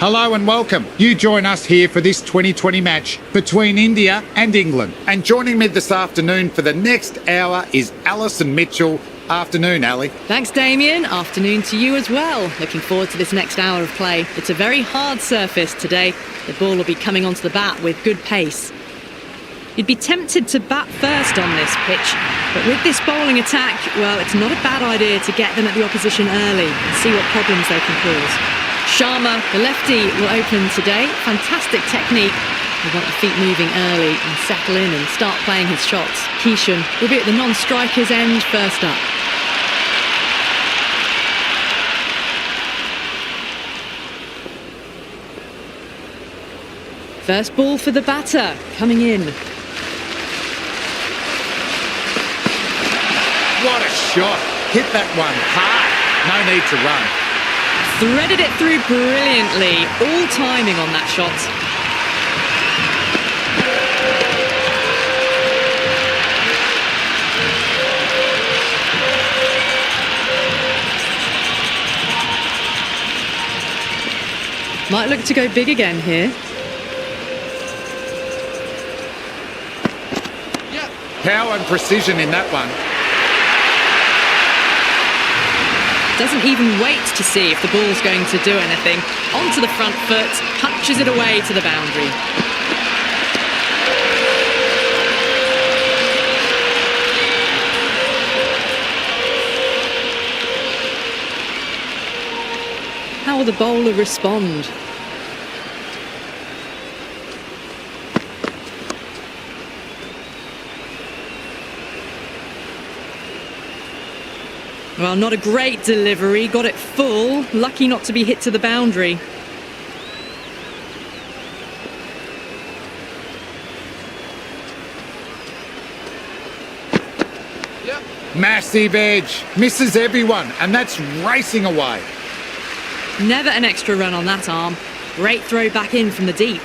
Hello and welcome. You join us here for this 2020 match between India and England. And joining me this afternoon for the next hour is Alison Mitchell. Afternoon, Ali. Thanks, Damien. Afternoon to you as well. Looking forward to this next hour of play. It's a very hard surface today. The ball will be coming onto the bat with good pace. You'd be tempted to bat first on this pitch, but with this bowling attack, well, it's not a bad idea to get them at the opposition early and see what problems they can cause. Sharma, the lefty, will open today. Fantastic technique. We want the feet moving early and settle in and start playing his shots. Kishan will be at the non-striker's end first up. First ball for the batter, coming in. What a shot. Hit that one hard. No need to run. Threaded it through brilliantly. All timing on that shot. Might look to go big again here. Power and precision in that one. Doesn't even wait to see if the ball's going to do anything. Onto the front foot, punches it away to the boundary. How will the bowler respond? Well, not a great delivery, got it full, lucky not to be hit to the boundary. Massive edge, misses everyone, and that's racing away. Never an extra run on that arm. Great throw back in from the deep.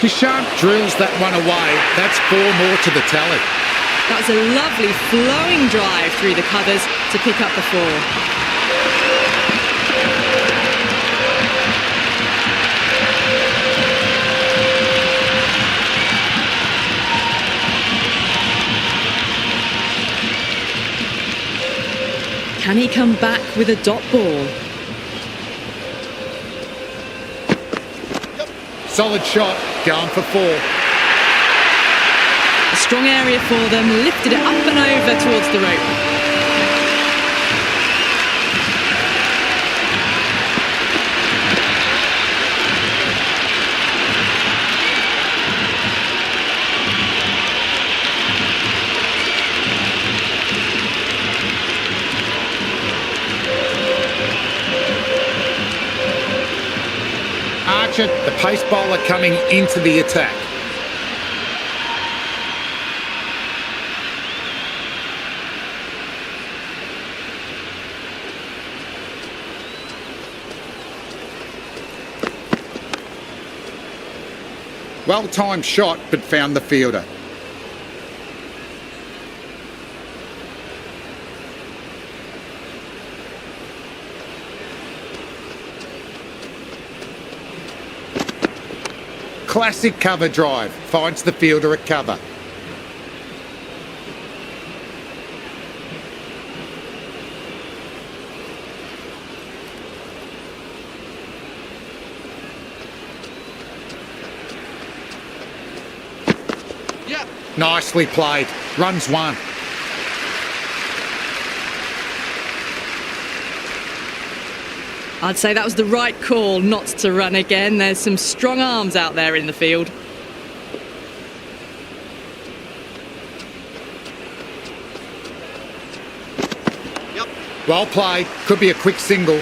Kishan drills that one away. That's 4 more to the tally. That was a lovely flowing drive through the covers to pick up the 4. Can he come back with a dot ball? Solid shot, going for 4. A strong area for them, lifted it up and over towards the rope. Archer, the pace bowler, coming into the attack. Well-timed shot, but found the fielder. Classic cover drive, finds the fielder at cover. Nicely played, runs 1. I'd say that was the right call not to run again. There's some strong arms out there in the field. Well played, could be a quick single.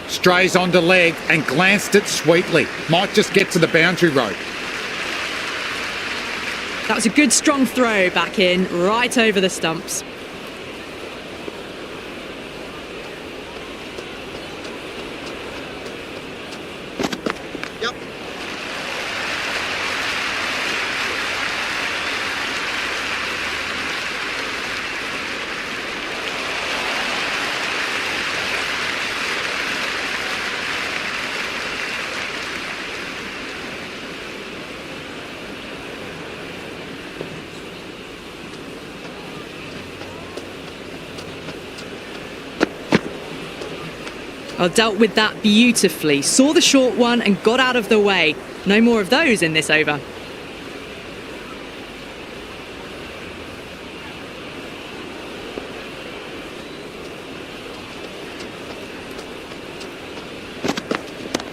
Strays onto leg and glanced it sweetly. Might just get to the boundary rope. That was a good strong throw back in, right over the stumps. Yep. Well, dealt with that beautifully. Saw the short one and got out of the way. No more of those in this over.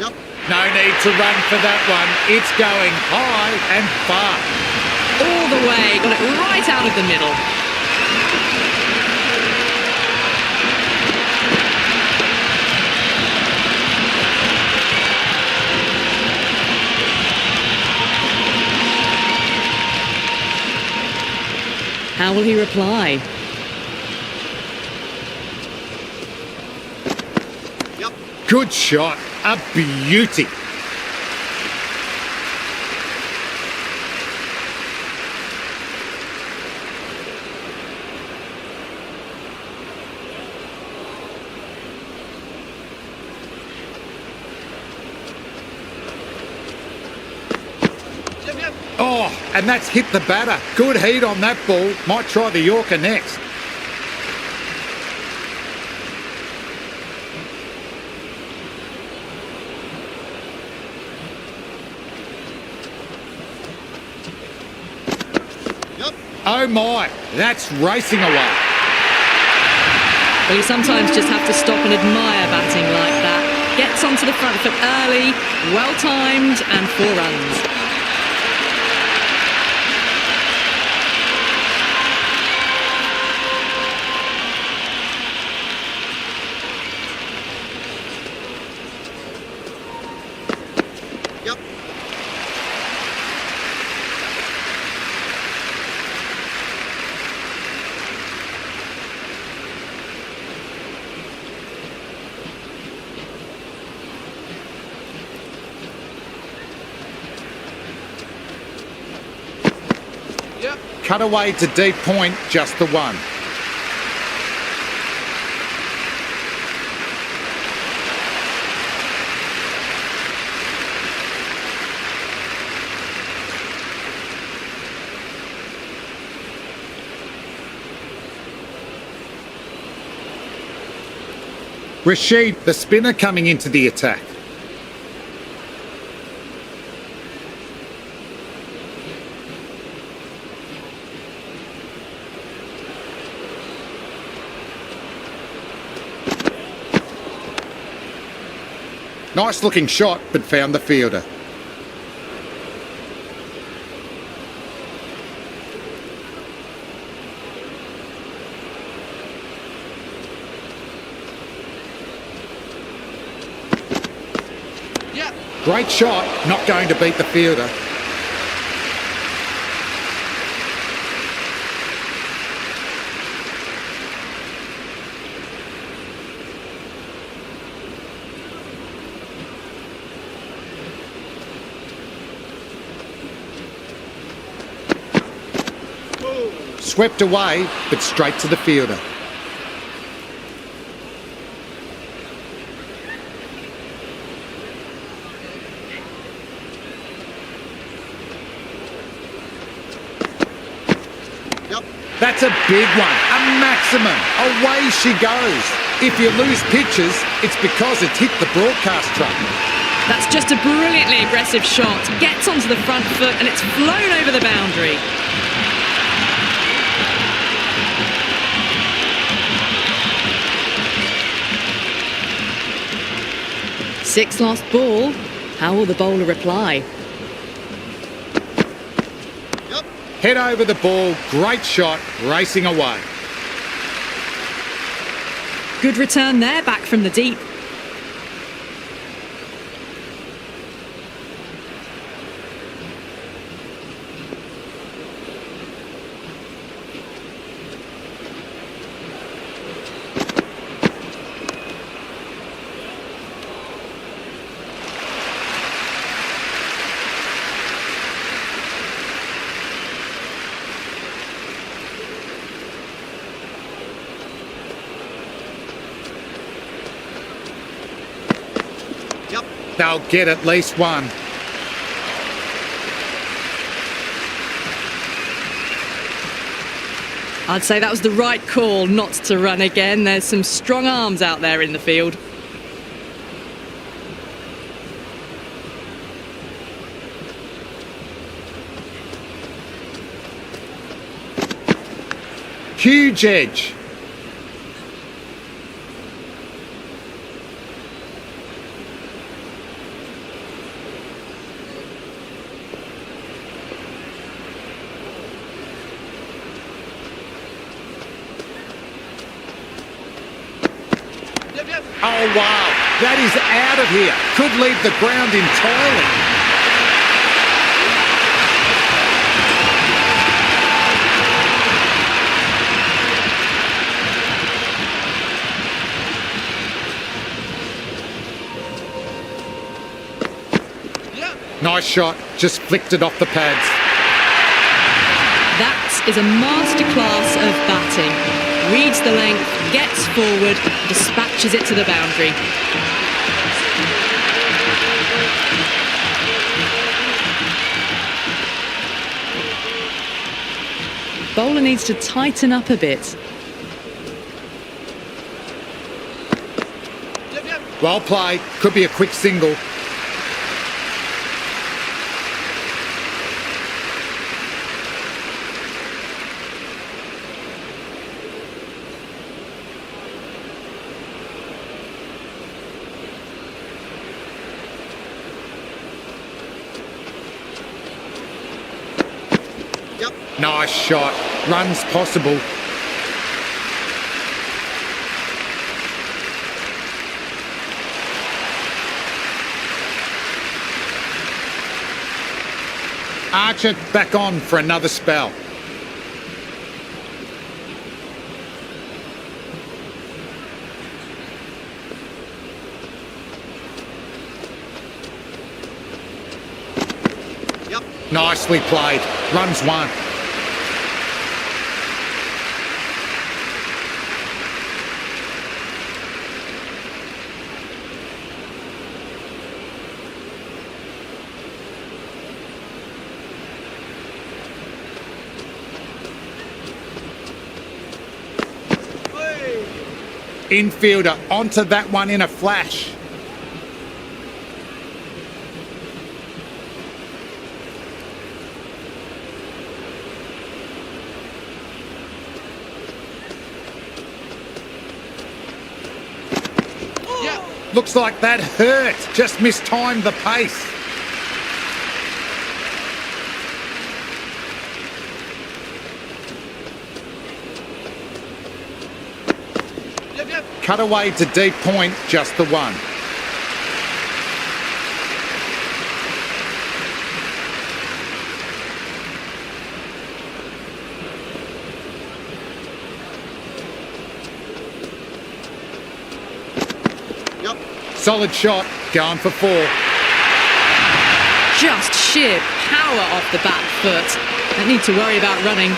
Yep. No need to run for that one. It's going high and far. All the way, got it right out of the middle. How will he reply? Yep. Good shot. A beauty. Oh, and that's hit the batter. Good heat on that ball. Might try the Yorker next. Yep. Oh my, that's racing away. Well, you sometimes just have to stop and admire batting like that. Gets onto the front foot early, well-timed, and 4 runs. Cut away to deep point, just the one. Rashid, the spinner, coming into the attack. Nice looking shot, but found the fielder. Yeah. Great shot, not going to beat the fielder. Swept away, but straight to the fielder. Yep. That's a big one, a maximum. Away she goes. If you lose pitches, it's because it's hit the broadcast truck. That's just a brilliantly aggressive shot. Gets onto the front foot and it's flown over the boundary. Sixth last ball. How will the bowler reply? Yep. Head over the ball, great shot, racing away. Good return there, back from the deep. They'll get at least one. I'd say that was the right call not to run again. There's some strong arms out there in the field. Huge edge. Oh, wow. That is out of here. Could leave the ground entirely. Nice shot. Just flicked it off the pads. That is a masterclass of batting. Reads the length, gets forward, dispatches it to the boundary. Bowler needs to tighten up a bit. Well played. Could be a quick single. Nice shot. Runs possible. Archer back on for another spell. Nicely played. Runs one. Infielder onto that one in a flash. Looks like that hurt. Just mistimed the pace. Cut away to deep point, just the one. Solid shot, going for four. Just sheer power off the back foot. Don't need to worry about running.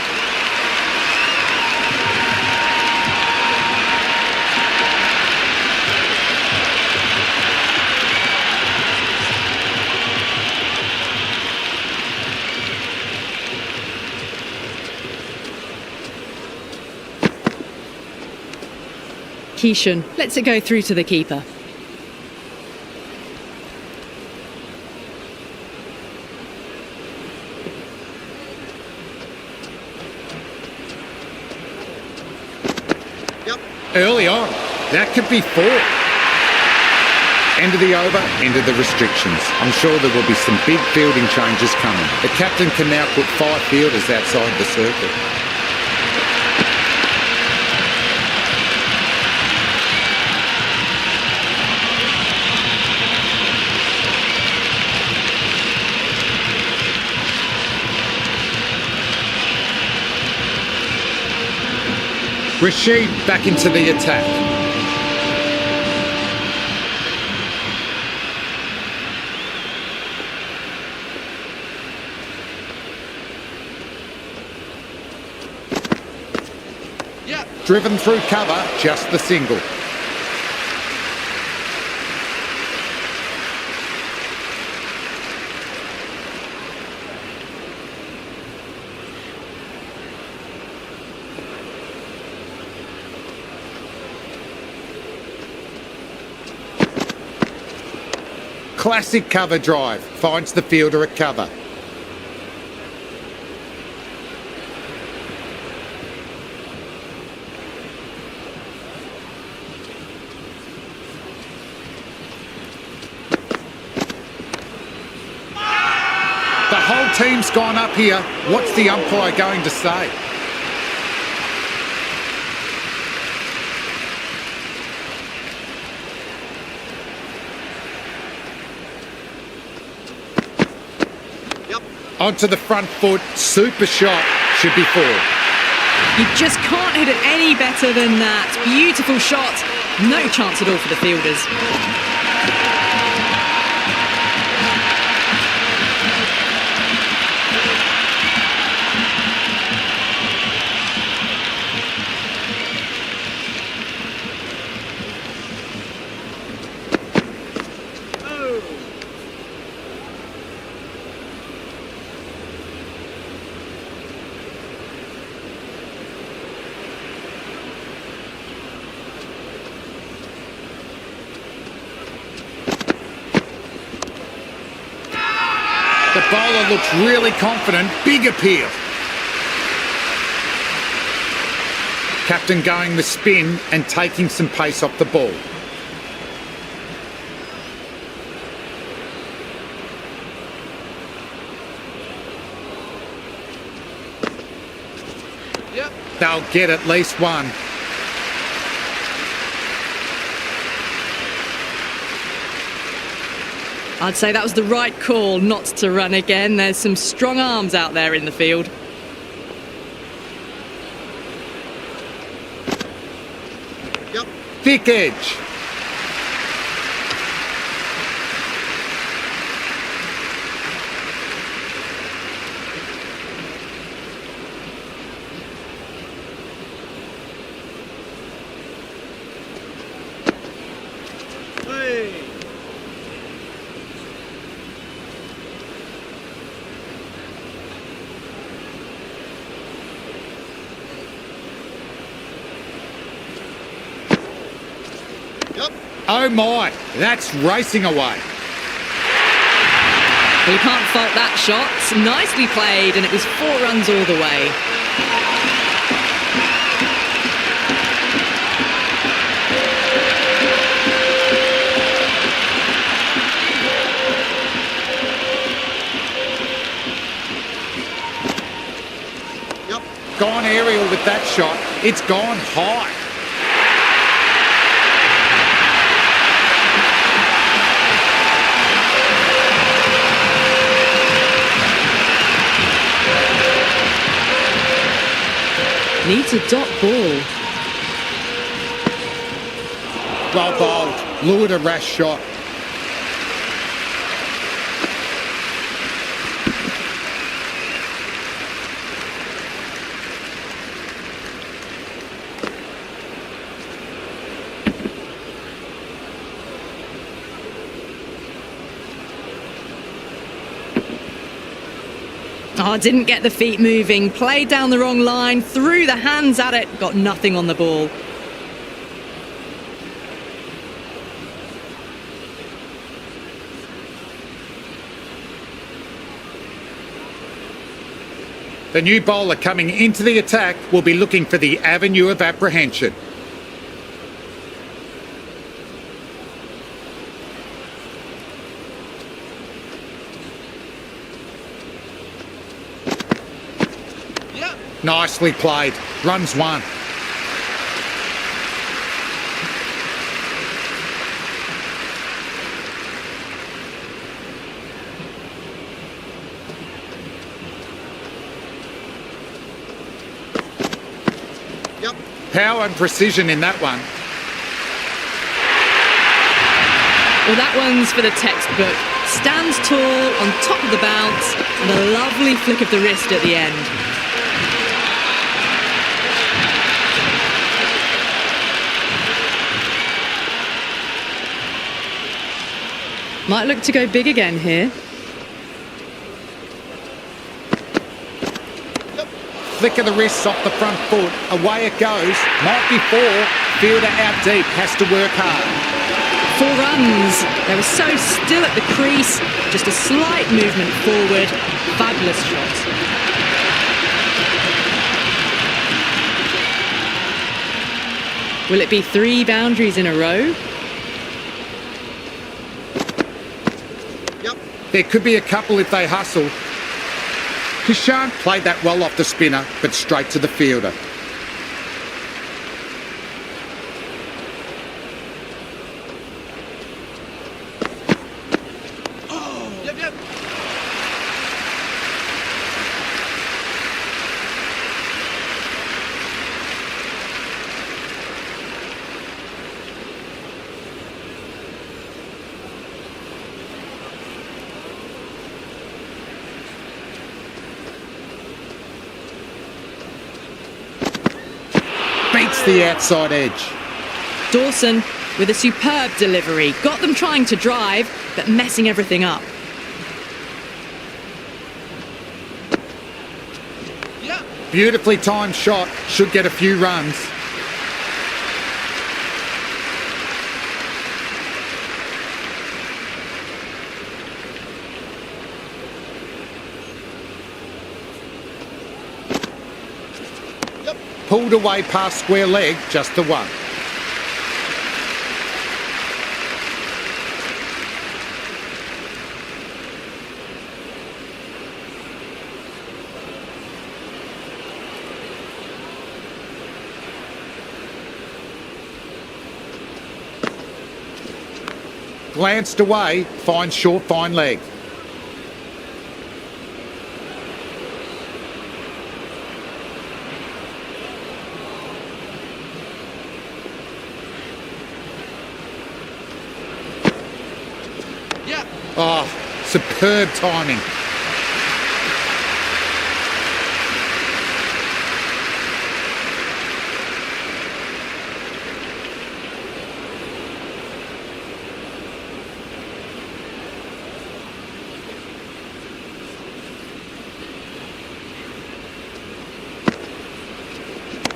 Keeshan lets it go through to the keeper. Early on, that could be four. End of the over, end of the restrictions. I'm sure there will be some big fielding changes coming. The captain can now put 5 fielders outside the circle. Rashid back into the attack. Driven through cover, just the single. Classic cover drive. Finds the fielder at cover. The whole team's gone up here. What's the umpire going to say? Onto the front foot, super shot, should be 4. You just can't hit it any better than that. Beautiful shot, no chance at all for the fielders. The bowler looks really confident. Big appeal. Captain going the spin and taking some pace off the ball. They'll get at least one. I'd say that was the right call not to run again. There's some strong arms out there in the field. Thick edge. Oh my, that's racing away. Well, you can't fault that shot. Nicely played, and it was 4 runs all the way. Gone aerial with that shot. It's gone high. Needs a dot ball. Well bowled. Lured a rash shot. Oh, didn't get the feet moving, played down the wrong line, threw the hands at it, got nothing on the ball. The new bowler coming into the attack will be looking for the avenue of apprehension. Nicely played. Runs 1. Power and precision in that one. Well, that one's for the textbook. Stands tall, on top of the bounce, and a lovely flick of the wrist at the end. Might look to go big again here. Flick of the wrists off the front foot. Away it goes. Might be 4. Fielder out deep. Has to work hard. 4 runs. is. They were so still at the crease, just a slight movement forward. Fabulous shot. Will it be 3 boundaries in a row? Yep. There could be a couple if they hustle. Kishan played that well off the spinner, but straight to the fielder. Yep, yep. Beats the outside edge. Dawson with a superb delivery. Got them trying to drive, but messing everything up. Yep. Beautifully timed shot. Should get a few runs. Yep. Pulled away past square leg, just the one. Glanced away, finds short, fine leg. Yep. Oh, superb timing.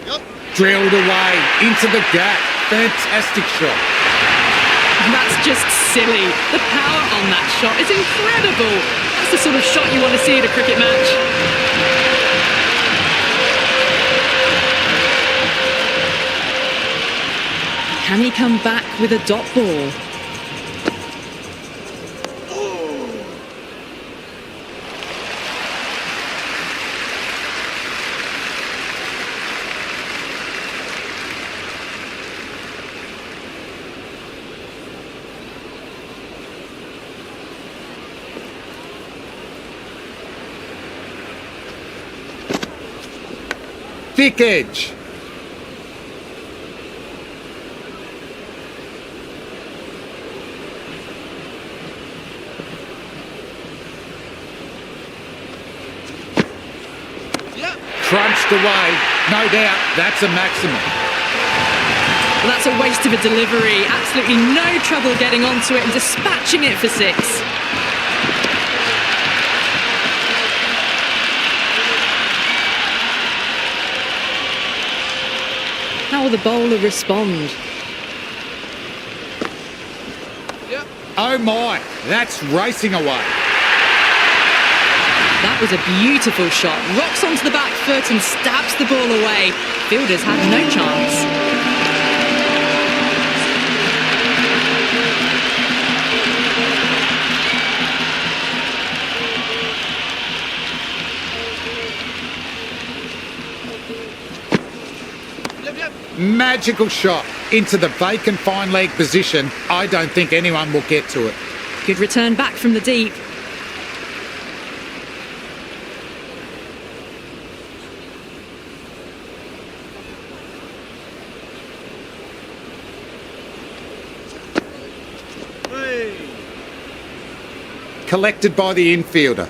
Yep. Drilled away into the gap. Fantastic shot. That's just silly. The power on that shot is incredible. That's the sort of shot you want to see at a cricket match. Can he come back with a dot ball? Thick edge. Yep. Crunched away. No doubt, that's a maximum. Well, that's a waste of a delivery. Absolutely no trouble getting onto it and dispatching it for 6. How will the bowler respond? Yep. Oh my, that's racing away. That was a beautiful shot. Rocks onto the back foot and stabs the ball away. Fielders had no chance. Yep, yep. Magical shot into the vacant fine leg position. I don't think anyone will get to it. Good return back from the deep. Hey. Collected by the infielder.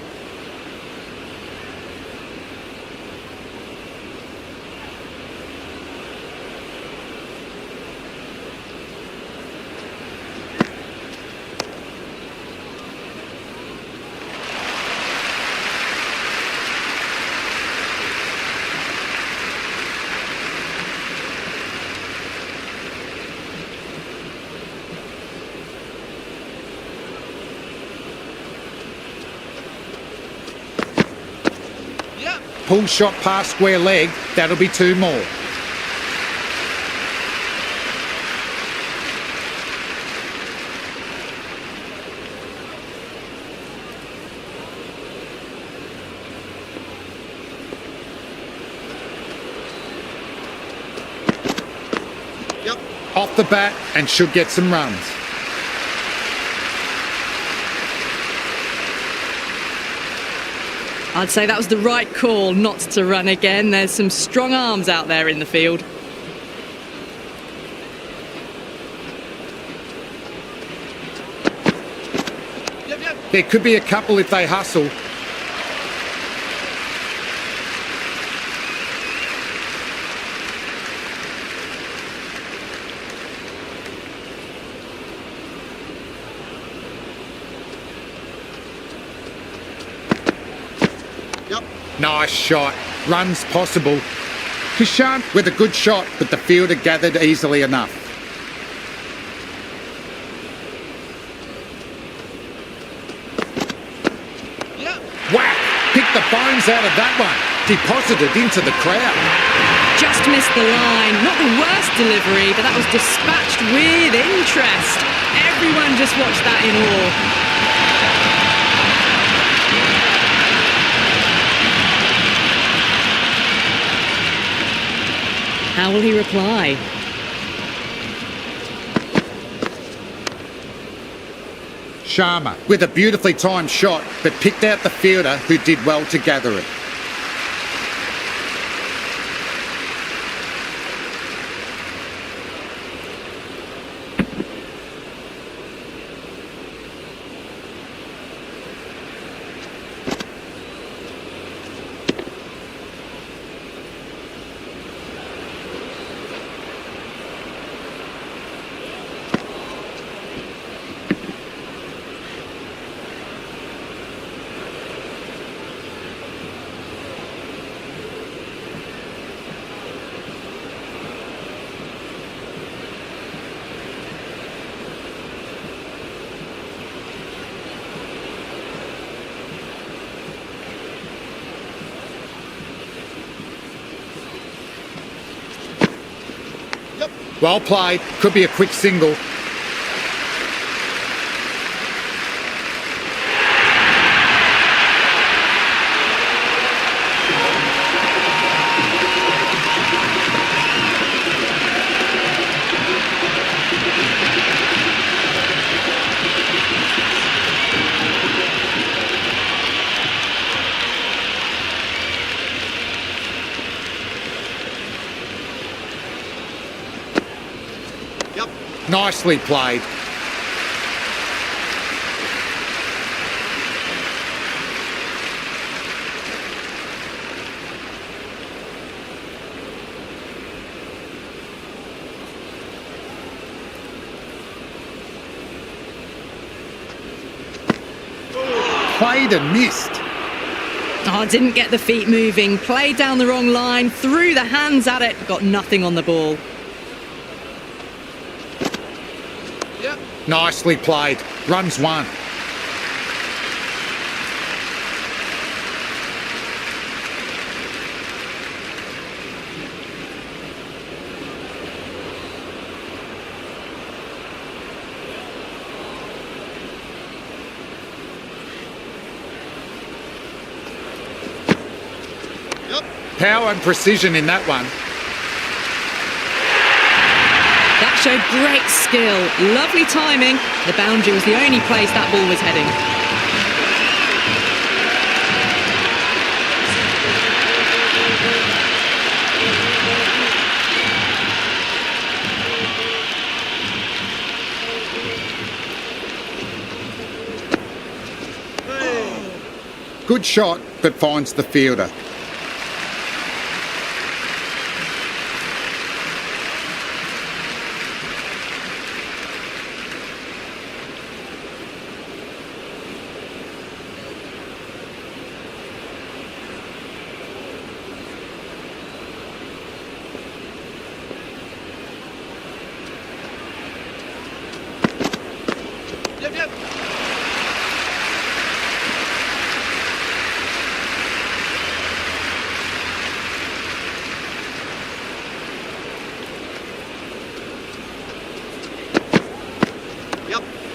pull shot past square leg, that'll be 2 more. Yep. Off the bat and should get some runs. I'd say that was the right call not to run again. There's some strong arms out there in the field. Yep, yep. There could be a couple if they hustle. Yep. Nice shot. Runs possible. Kishan with a good shot, but the fielder gathered easily enough. Yep. Whack! Picked the bones out of that one. Deposited into the crowd. Just missed the line. Not the worst delivery, but that was dispatched with interest. Everyone just watched that in awe. How will he reply? Sharma with a beautifully timed shot, but picked out the fielder who did well to gather it. Yep. Well played. Could be a quick single. Yep. Nicely played. Played and missed. Oh, didn't get the feet moving. Played down the wrong line. Threw the hands at it. Got nothing on the ball. Yep. Nicely played. Runs 1. Yep. Power and precision in that one. That showed great skill. Lovely timing. The boundary was the only place that ball was heading. Good shot, but finds the fielder. Yep, yep.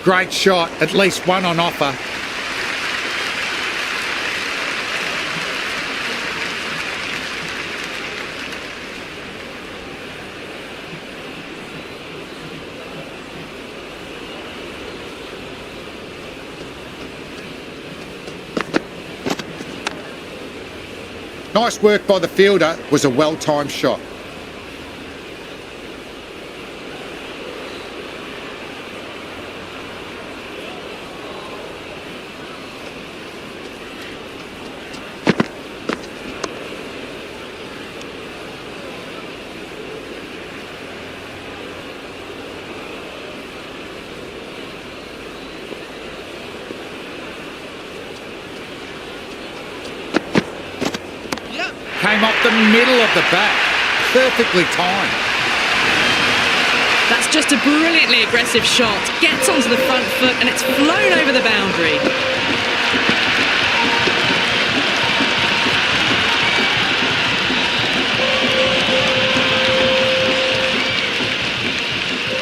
Great shot, at least one on offer. Nice work by the fielder, was a well-timed shot. Yep. Came off the middle of the bat. Perfectly timed. That's just a brilliantly aggressive shot. Gets onto the front foot and it's flown over the boundary.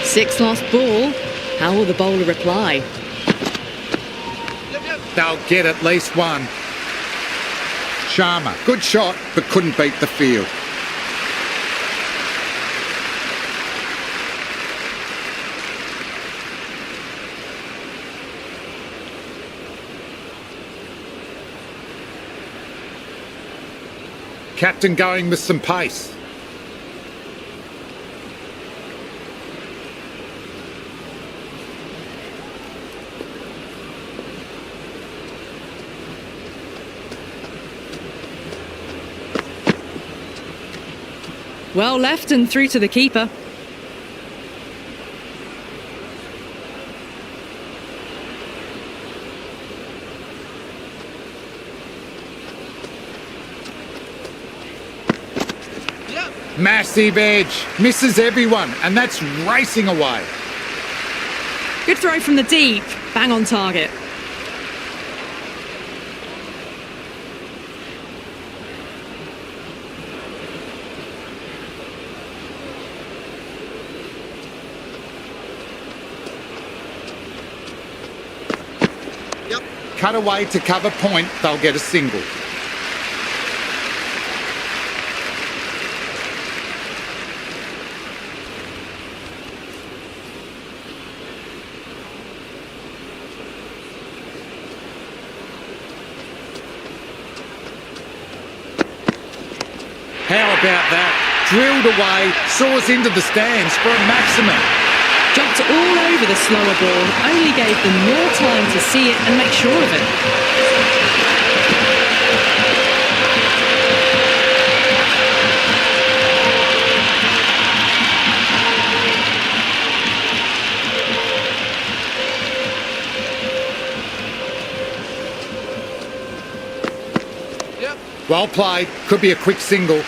Sixth last ball. How will the bowler reply? Yep. They'll get at least one. Sharma, good shot, but couldn't beat the field. Captain going with some pace. Well left and through to the keeper. Yep. Massive edge, misses everyone, and that's racing away. Good throw from the deep. Bang on target. Yep. Cut away to cover point, they'll get a single. How about that? Drilled away, soars into the stands for a maximum. Jumped all over the slower ball. Only gave them more time to see it and make sure of it. Yep. Well played, could be a quick single.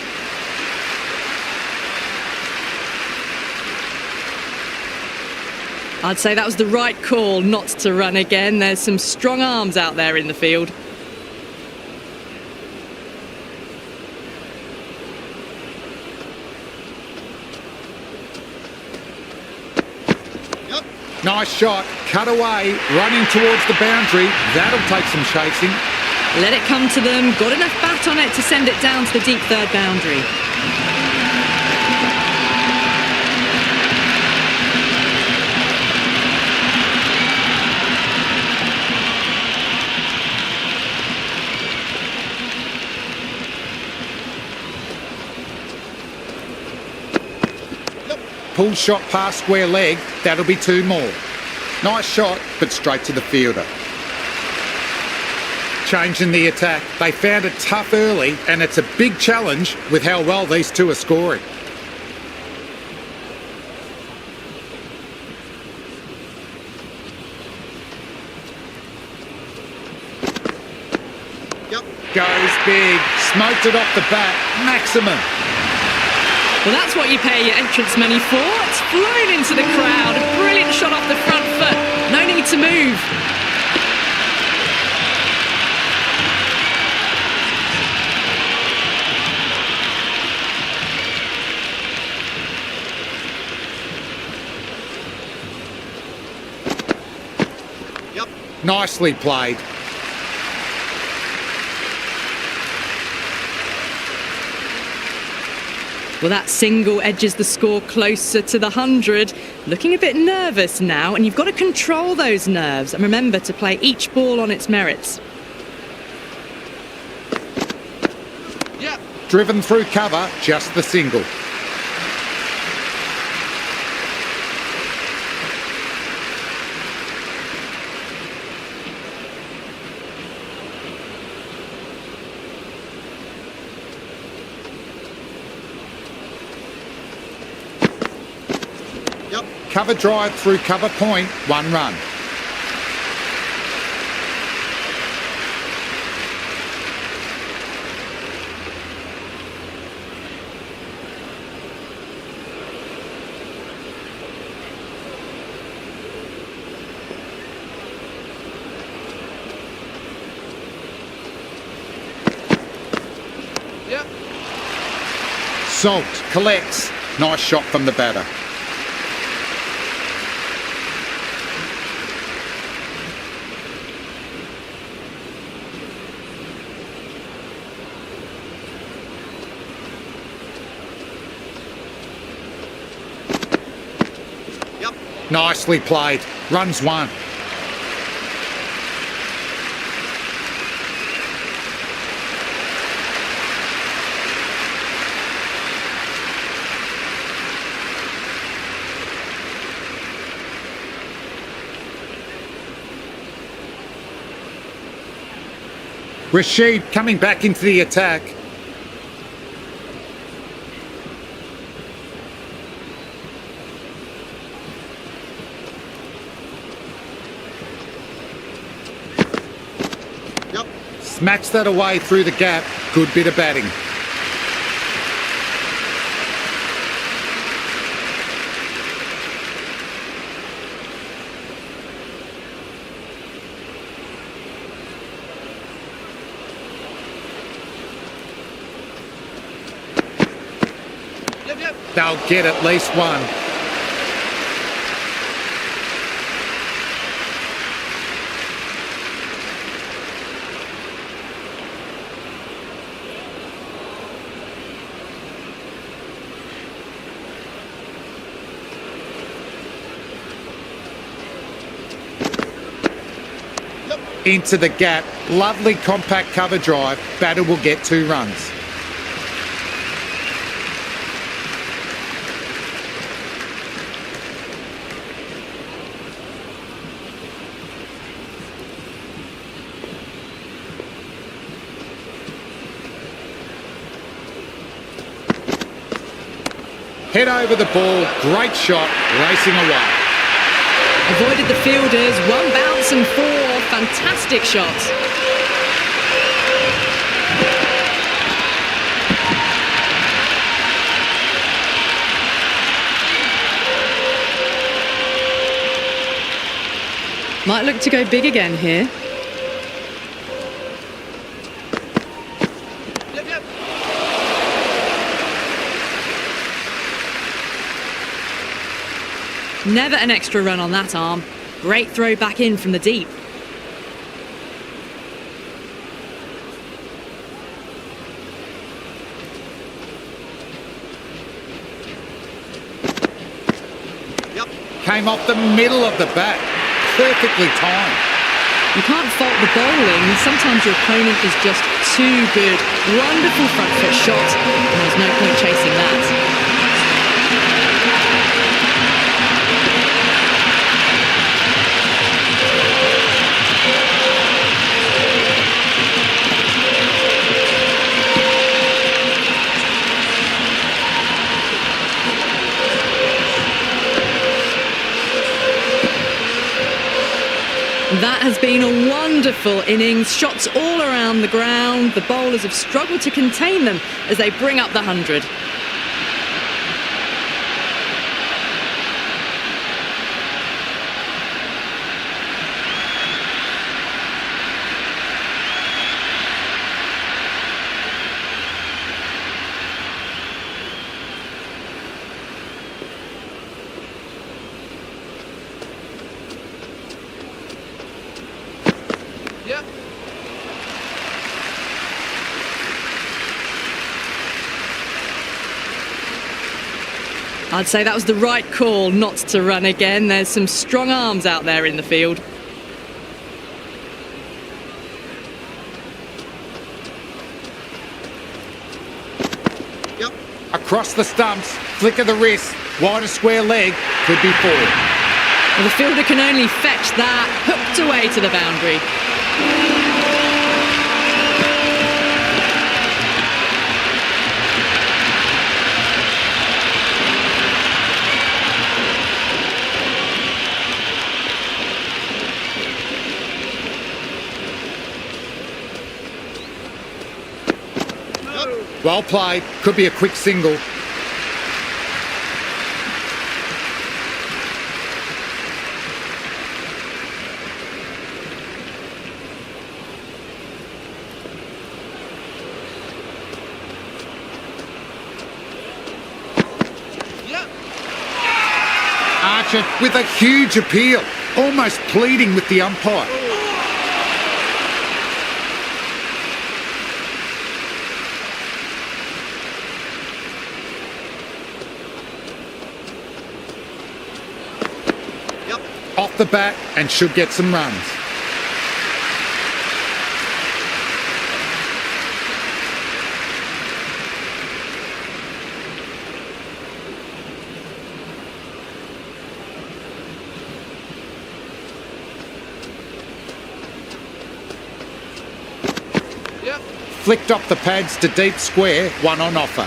I'd say that was the right call not to run again. There's some strong arms out there in the field. Yep. Nice shot, cut away, running towards the boundary. That'll take some chasing. Let it come to them. Got enough bat on it to send it down to the deep third boundary. Pull shot past square leg, that'll be two more. Nice shot, but straight to the fielder. Changing the attack. They found it tough early, and it's a big challenge with how well these two are scoring. Yep. Goes big, smoked it off the bat, maximum. Well, that's what you pay your entrance money for. It's flown into the crowd. A brilliant shot off the front foot. No need to move. Nicely played. Well, that single edges the score closer to the 100. Looking a bit nervous now, and you've got to control those nerves and remember to play each ball on its merits. Yep. Driven through cover, just the single. Yep. Cover drive through cover point, 1 run. Yep. Salt collects. Nice shot from the batter. Yep. Nicely played. Runs 1. Rashid coming back into the attack. Yep. Smacks that away through the gap. Good bit of batting. Yep. Yep. They'll get at least 1. Yep. Into the gap. Lovely compact cover drive. Batter will get 2 runs. Head over the ball. Great shot. Racing away. Avoided the fielders, 1 bounce and 4. Fantastic shots. Might look to go big again here. Yep. Yep. Never an extra run on that arm. Great throw back in from the deep. Yep. Came off the middle of the bat. Perfectly timed. You can't fault the bowling. Sometimes your opponent is just too good. Wonderful front foot shot. And there's no point chasing that. That has been a wonderful innings. Shots all around the ground. The bowlers have struggled to contain them as they bring up the 100. Yep. I'd say that was the right call not to run again. There's some strong arms out there in the field. Yep. Across the stumps, flick of the wrist, wider square leg, could be 4. Well, the fielder can only fetch that, hooked away to the boundary. Well played, could be a quick single. Yep. Archer with a huge appeal, almost pleading with the umpire. Yep. Off the bat and should get some runs. Yep. Flicked off the pads to deep square, 1 on offer.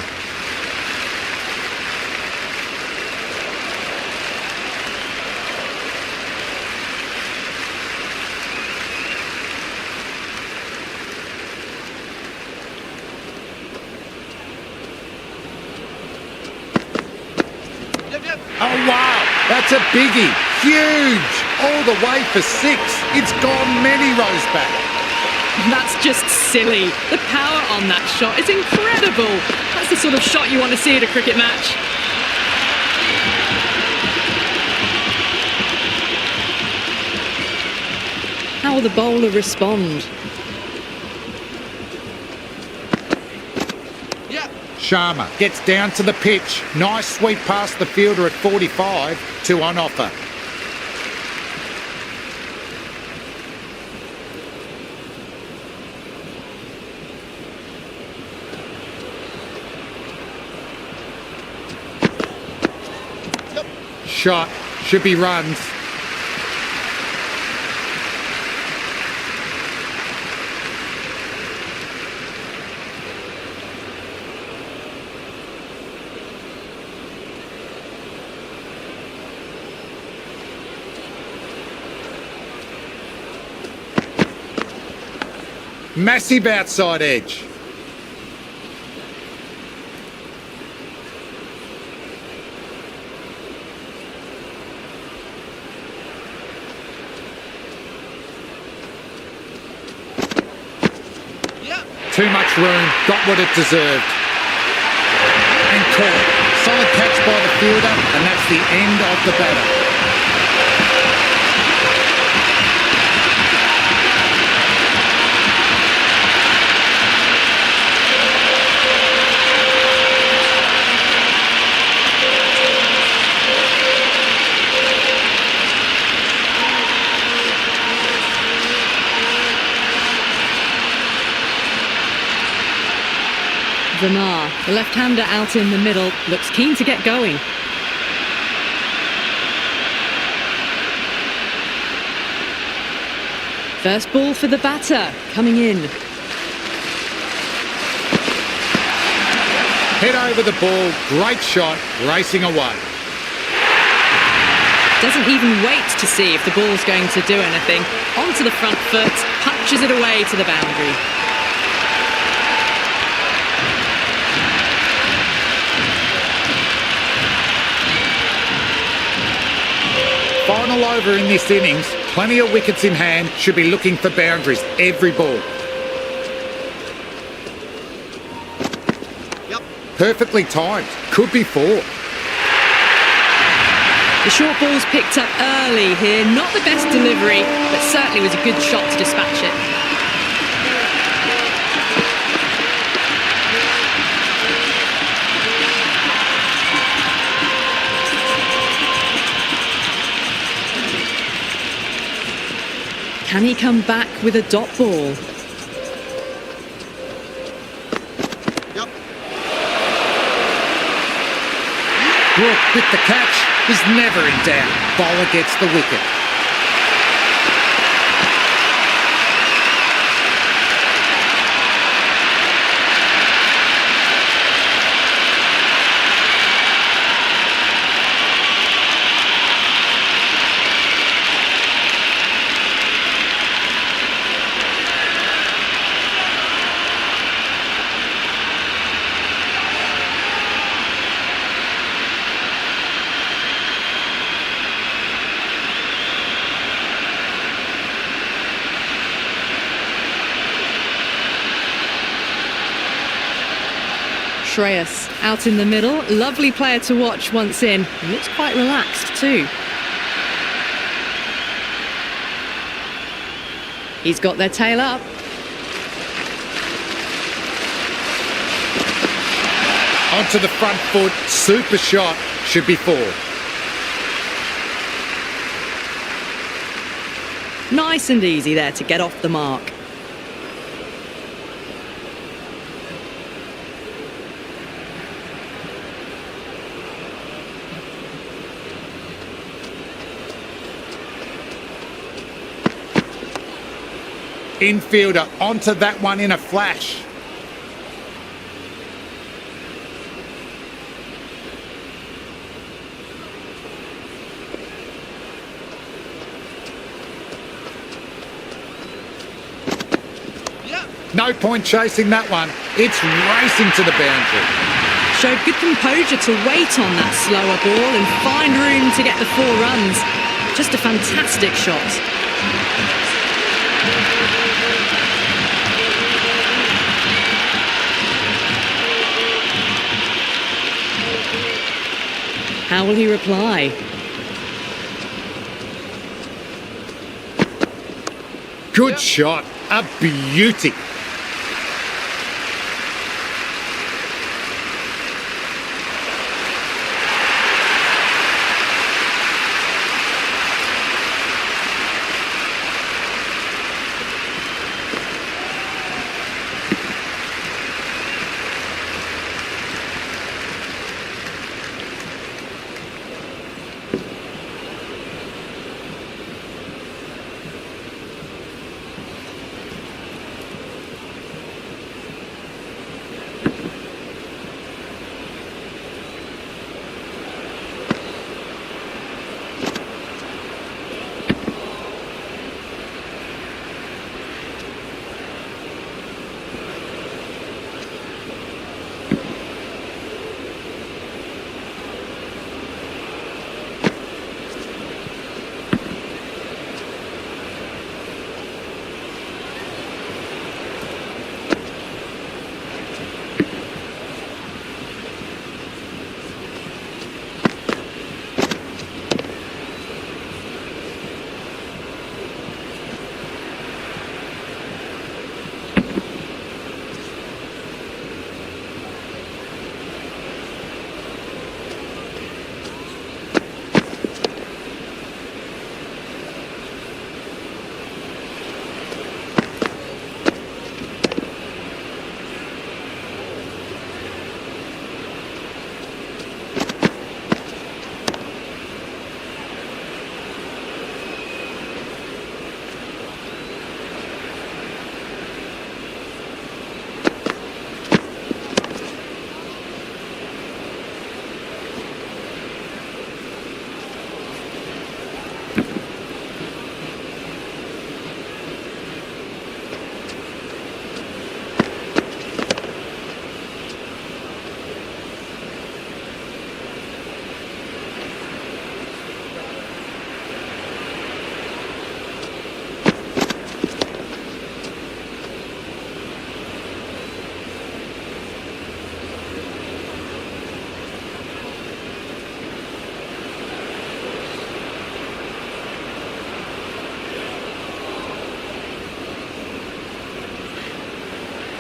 Yep. Yep. Oh wow, that's a biggie, huge, all the way for 6. It's gone many rows back. That's just silly. The power on that shot is incredible. That's the sort of shot you want to see at a cricket match. How will the bowler respond? Yep. Sharma gets down to the pitch, nice sweep past the fielder at 45, 2 on offer. Yep. Shot, should be runs. Massive outside edge. Yep. Too much room, got what it deserved. And caught. Solid catch by the fielder, and that's the end of the batter. Zamar, the left-hander out in the middle, looks keen to get going. First ball for the batter, coming in. Head over the ball, great shot, racing away. Doesn't even wait to see if the ball's going to do anything. Onto the front foot, punches it away to the boundary. Final over in this innings, plenty of wickets in hand, should be looking for boundaries every ball. Yep. Perfectly timed, could be 4. The short ball's picked up early here. Not the best delivery, but certainly was a good shot to dispatch it. Can he come back with a dot ball? Yep. Brooke with the catch. Is never in doubt. Bowler gets the wicket. Shreyas out in the middle. Lovely player to watch once in. Looks quite relaxed too. He's got their tail up. Onto the front foot. Super shot. Should be 4. Nice and easy there to get off the mark. Infielder onto that one in a flash. Yeah. No point chasing that one. It's racing to the boundary. Showed good composure to wait on that slower ball and find room to get the 4 runs. Just a fantastic shot. How will he reply? Good Yep. shot. A beauty.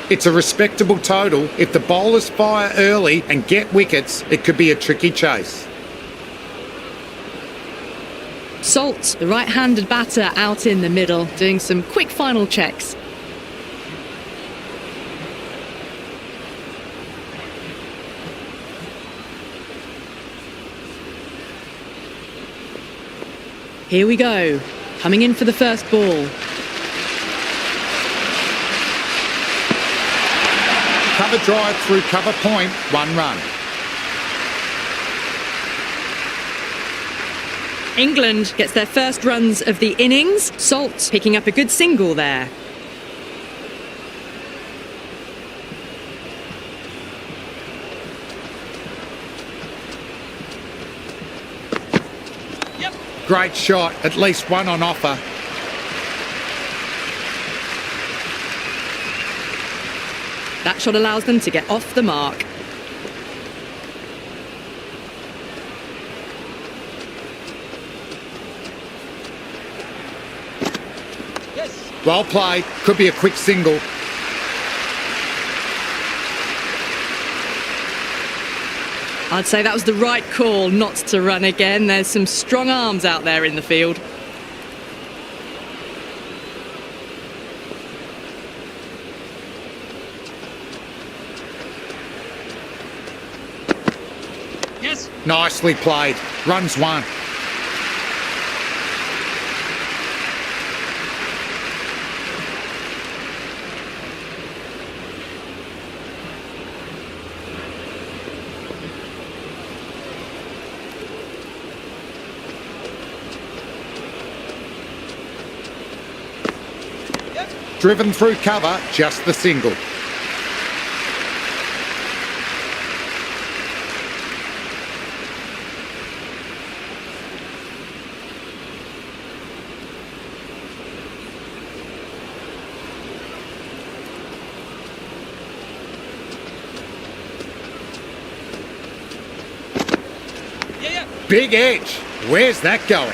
It's a respectable total. If the bowlers fire early and get wickets, it could be a tricky chase. Salt, the right-handed batter, out in the middle, doing some quick final checks. Here we go, coming in for the first ball. Cover drive through cover point, 1 run. England gets their first runs of the innings. Salt picking up a good single there. Yep. Great shot, at least one on offer. That shot allows them to get off the mark. Yes. Well played, could be a quick single. I'd say that was the right call not to run again. There's some strong arms out there in the field. Yes. Nicely played, runs 1. Yep. Driven through cover, just the single. Yeah. Big edge. Where's that going?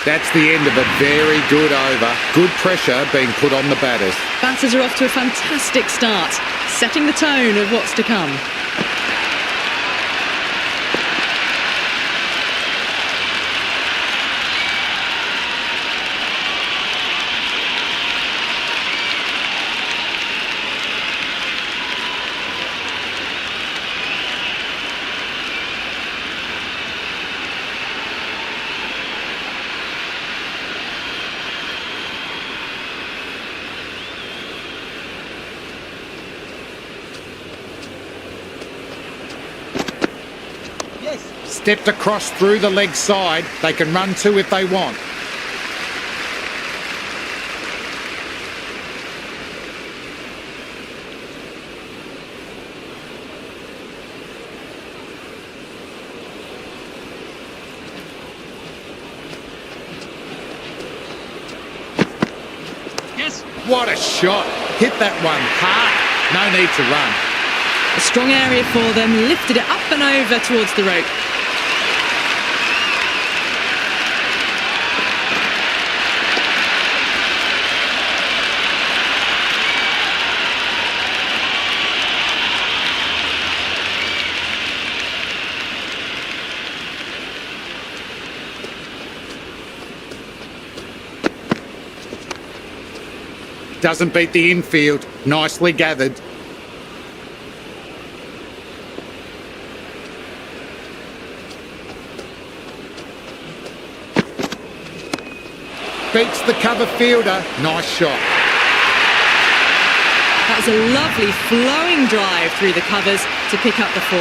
That's the end of a very good over. Good pressure being put on the batters. Batters are off to a fantastic start, setting the tone of what's to come. Yes. Stepped across through the leg side. They can run 2 if they want. Yes. What a shot. Hit that one hard. No need to run. A strong area for them, lifted it up and over towards the rope. Doesn't beat the infield. Nicely gathered. Beats the cover fielder. Nice shot. That was a lovely flowing drive through the covers to pick up the 4.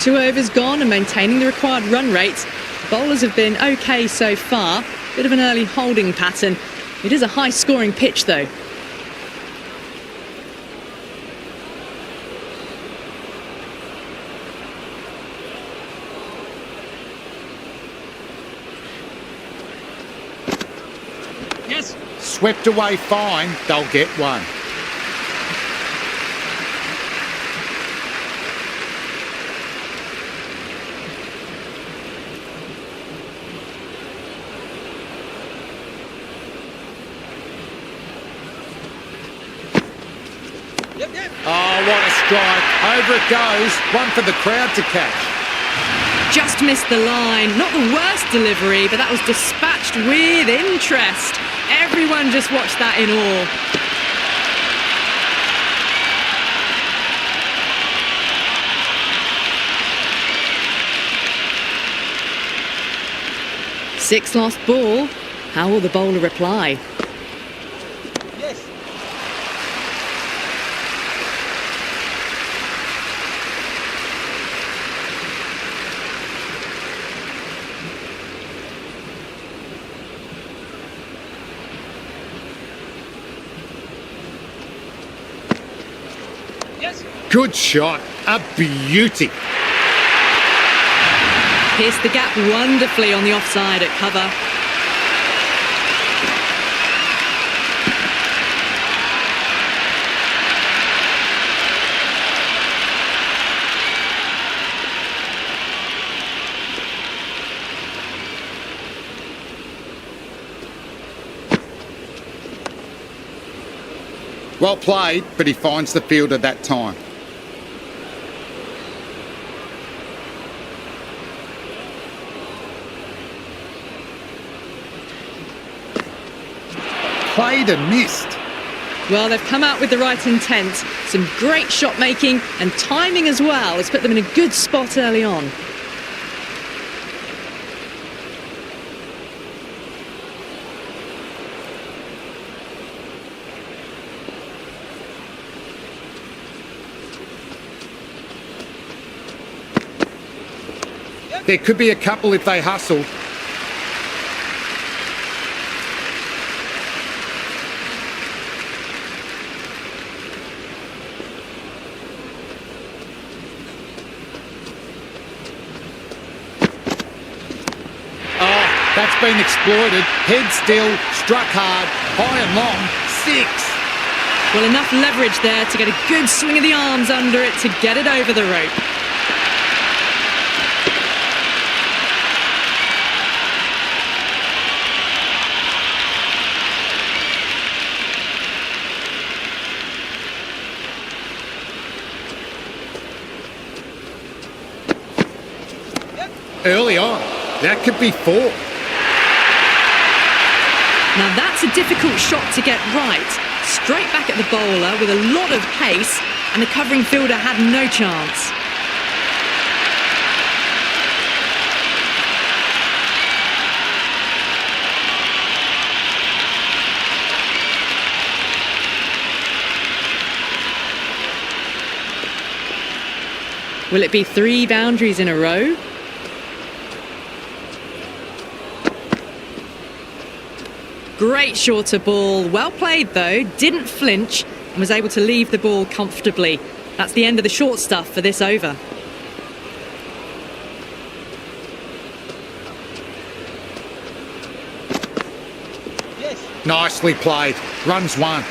2 overs gone and maintaining the required run rate. Bowlers have been okay so far. Bit of an early holding pattern. It is a high-scoring pitch, though. Yes. Swept away fine, they'll get one. Yep. Oh, what a strike. Over it goes. One for the crowd to catch. Just missed the line. Not the worst delivery, but that was dispatched with interest. Everyone just watched that in awe. Six lost ball. How will the bowler reply? Yes. Yes. Good shot. A beauty. Pierced the gap wonderfully on the offside at cover. Well played, but he finds the fielder that time. Played and missed. Well, they've come out with the right intent. Some great shot making and timing as well has put them in a good spot early on. There could be a couple if they hustle. That's been exploited. Head still, struck hard, high and long, 6. Well, enough leverage there to get a good swing of the arms under it to get it over the rope. Early on, that could be 4. Now that's a difficult shot to get right. Straight back at the bowler with a lot of pace, and the covering fielder had no chance. Will it be 3 boundaries in a row? Great shorter ball, well played though, didn't flinch and was able to leave the ball comfortably. That's the end of the short stuff for this over. Yes. Nicely played. Runs 1.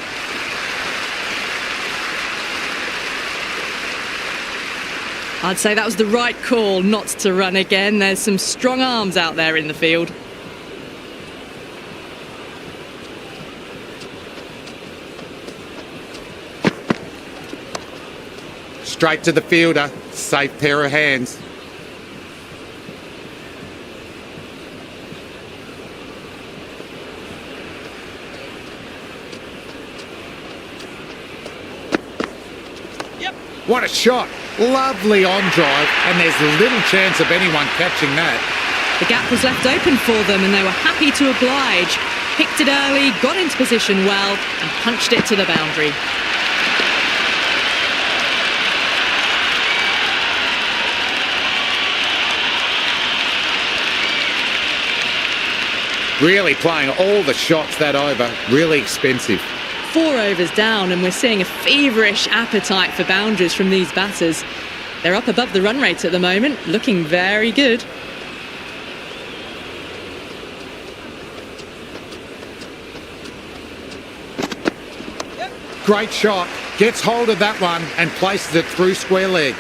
I'd say that was the right call not to run again. There's some strong arms out there in the field. Straight to the fielder. Safe pair of hands. Yep. What a shot. Lovely on drive, and there's little chance of anyone catching that. The gap was left open for them and they were happy to oblige. Picked it early, got into position well and punched it to the boundary. Really playing all the shots that over. Really expensive. 4 overs down, and we're seeing a feverish appetite for boundaries from these batters. They're up above the run rate at the moment, looking very good. Great shot. Gets hold of that one and places it through square leg.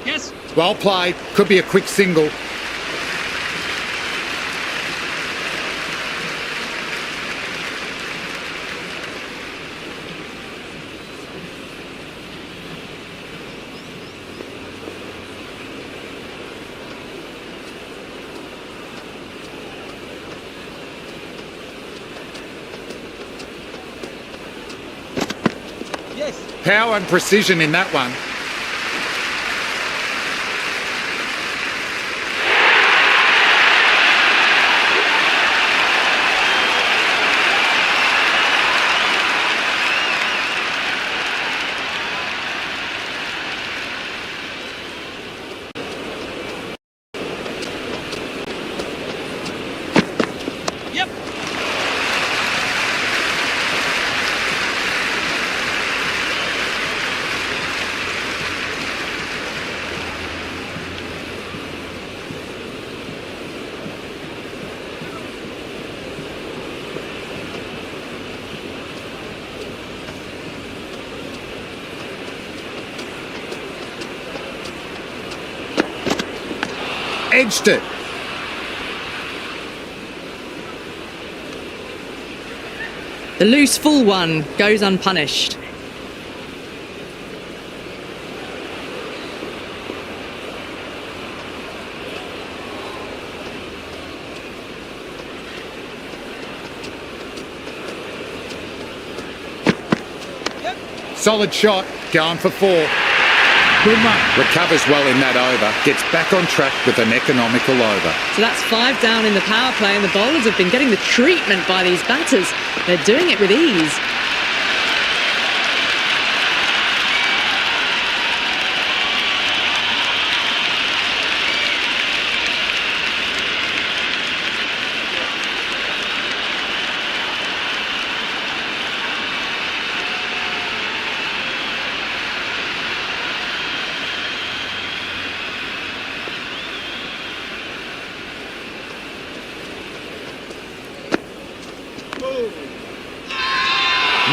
Yes. Well played. Could be a quick single. Yes. Power and precision in that one. Yep. Edged it. The loose full one goes unpunished. Yep. Solid shot. Going for 4. Good one. Recovers well in that over. Gets back on track with an economical over. So that's 5 down in the power play, and the bowlers have been getting the treatment by these batters. They're doing it with ease.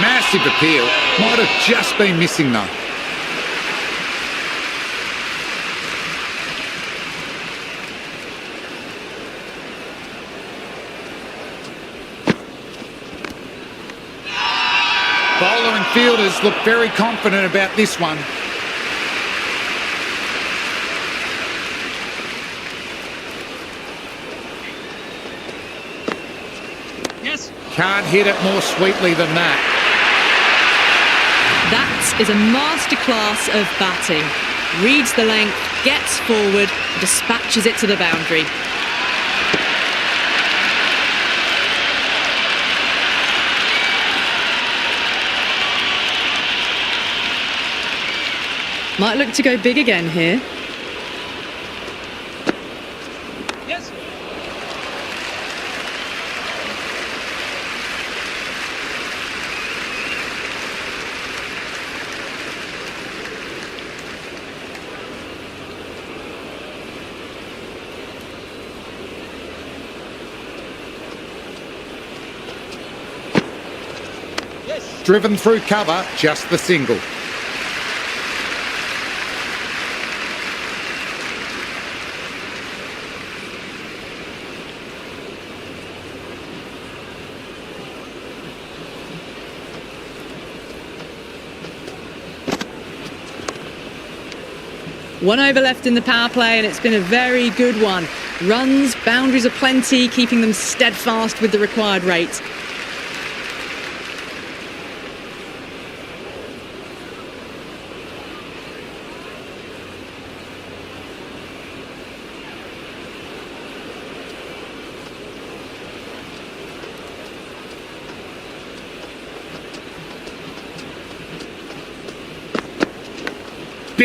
Massive appeal. Might have just been missing though. Bowler and fielders look very confident about this one. Yes. Can't hit it more sweetly than that. That is a masterclass of batting. Reads the length, gets forward, dispatches it to the boundary. Might look to go big again here. Yes. Yes. Driven through cover, just the single. One over left in the power play, and it's been a very good one. Runs, boundaries aplenty, keeping them steadfast with the required rate.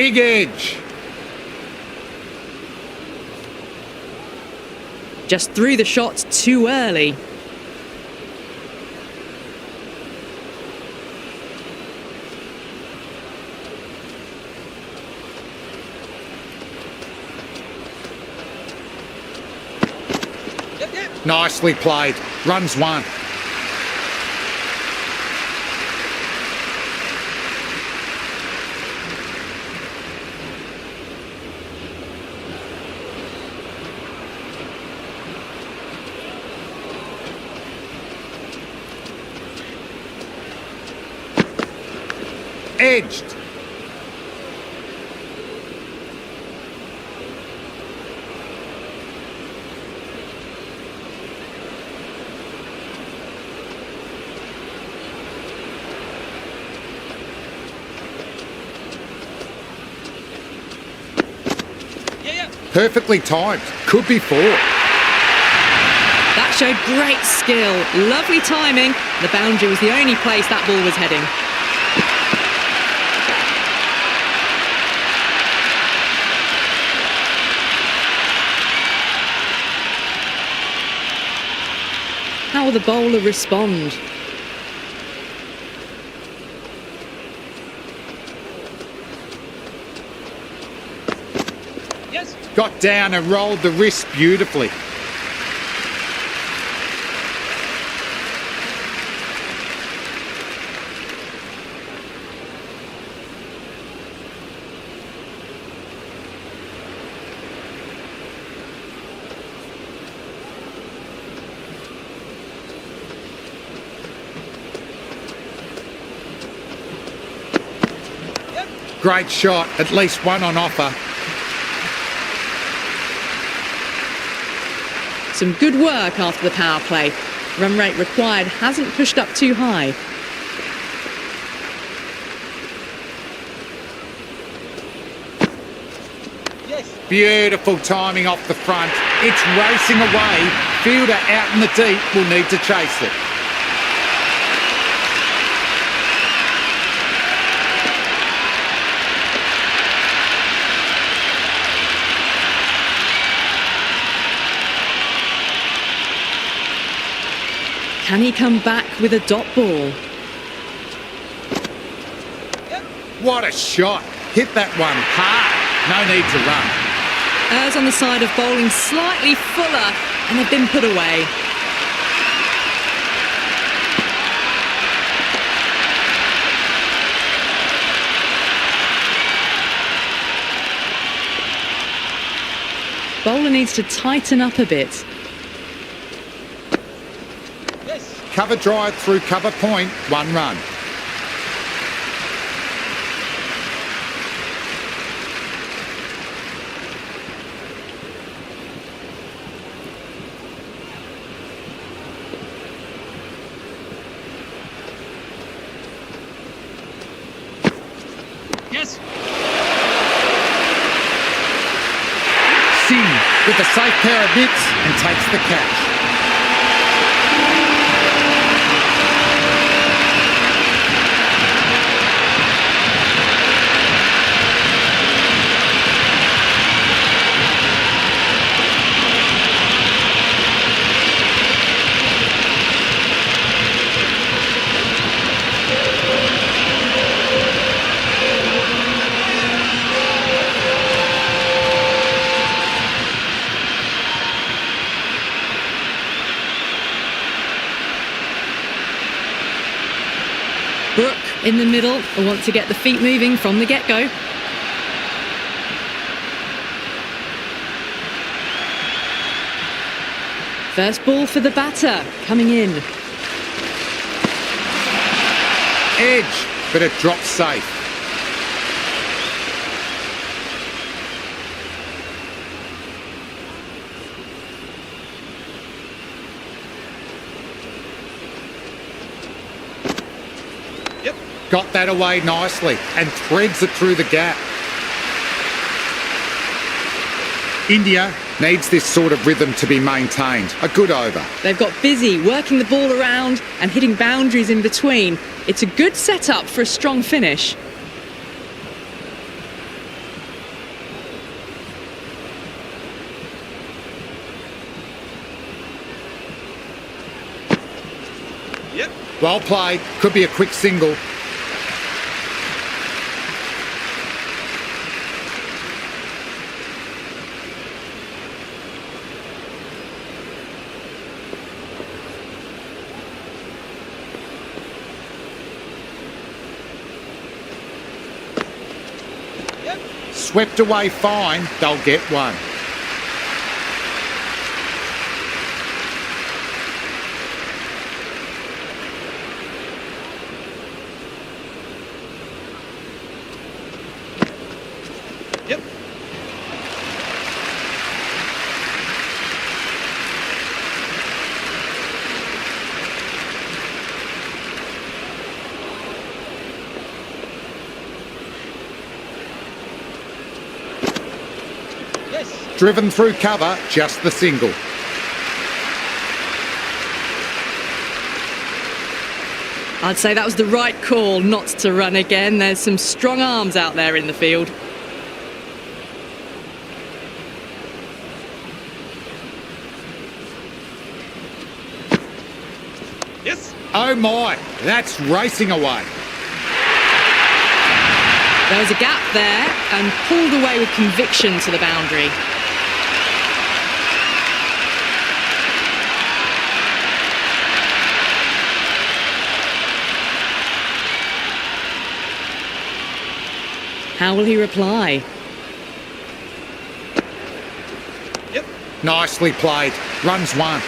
Big edge. Just threw the shot too early. Yep, yep. Nicely played. Runs one. Edged. Yeah, yeah. Perfectly timed. Could be four. That showed great skill. Lovely timing. The boundary was the only place that ball was heading. How will the bowler respond? Yes. Got down and rolled the wrist beautifully. Yep. Great shot. At least one on offer. Some good work after the power play. Run rate required hasn't pushed up too high. Yes. Beautiful timing off the front. It's racing away. Fielder out in the deep will need to chase it. Can he come back with a dot ball? Yep. What a shot. Hit that one hard. No need to run. Errs on the side of bowling slightly fuller, and they've been put away. Bowler needs to tighten up a bit. Yes. Cover drive through cover point. 1 run. Yes. Singh with a safe pair of mitts and takes the catch. Brook in the middle will want to get the feet moving from the get-go. First ball for the batter, coming in. Edge, but it drops safe. Yep. Got that away nicely and threads it through the gap. India needs this sort of rhythm to be maintained. A good over. They've got busy working the ball around and hitting boundaries in between. It's a good setup for a strong finish. Well played. Could be a quick single. Yep. Swept away fine. They'll get one. Yep. Yes. Driven through cover, just the single. I'd say that was the right call not to run again. There's some strong arms out there in the field. Yes. Oh my, that's racing away. There was a gap there and pulled away with conviction to the boundary. How will he reply? Yep. Nicely played. Runs one.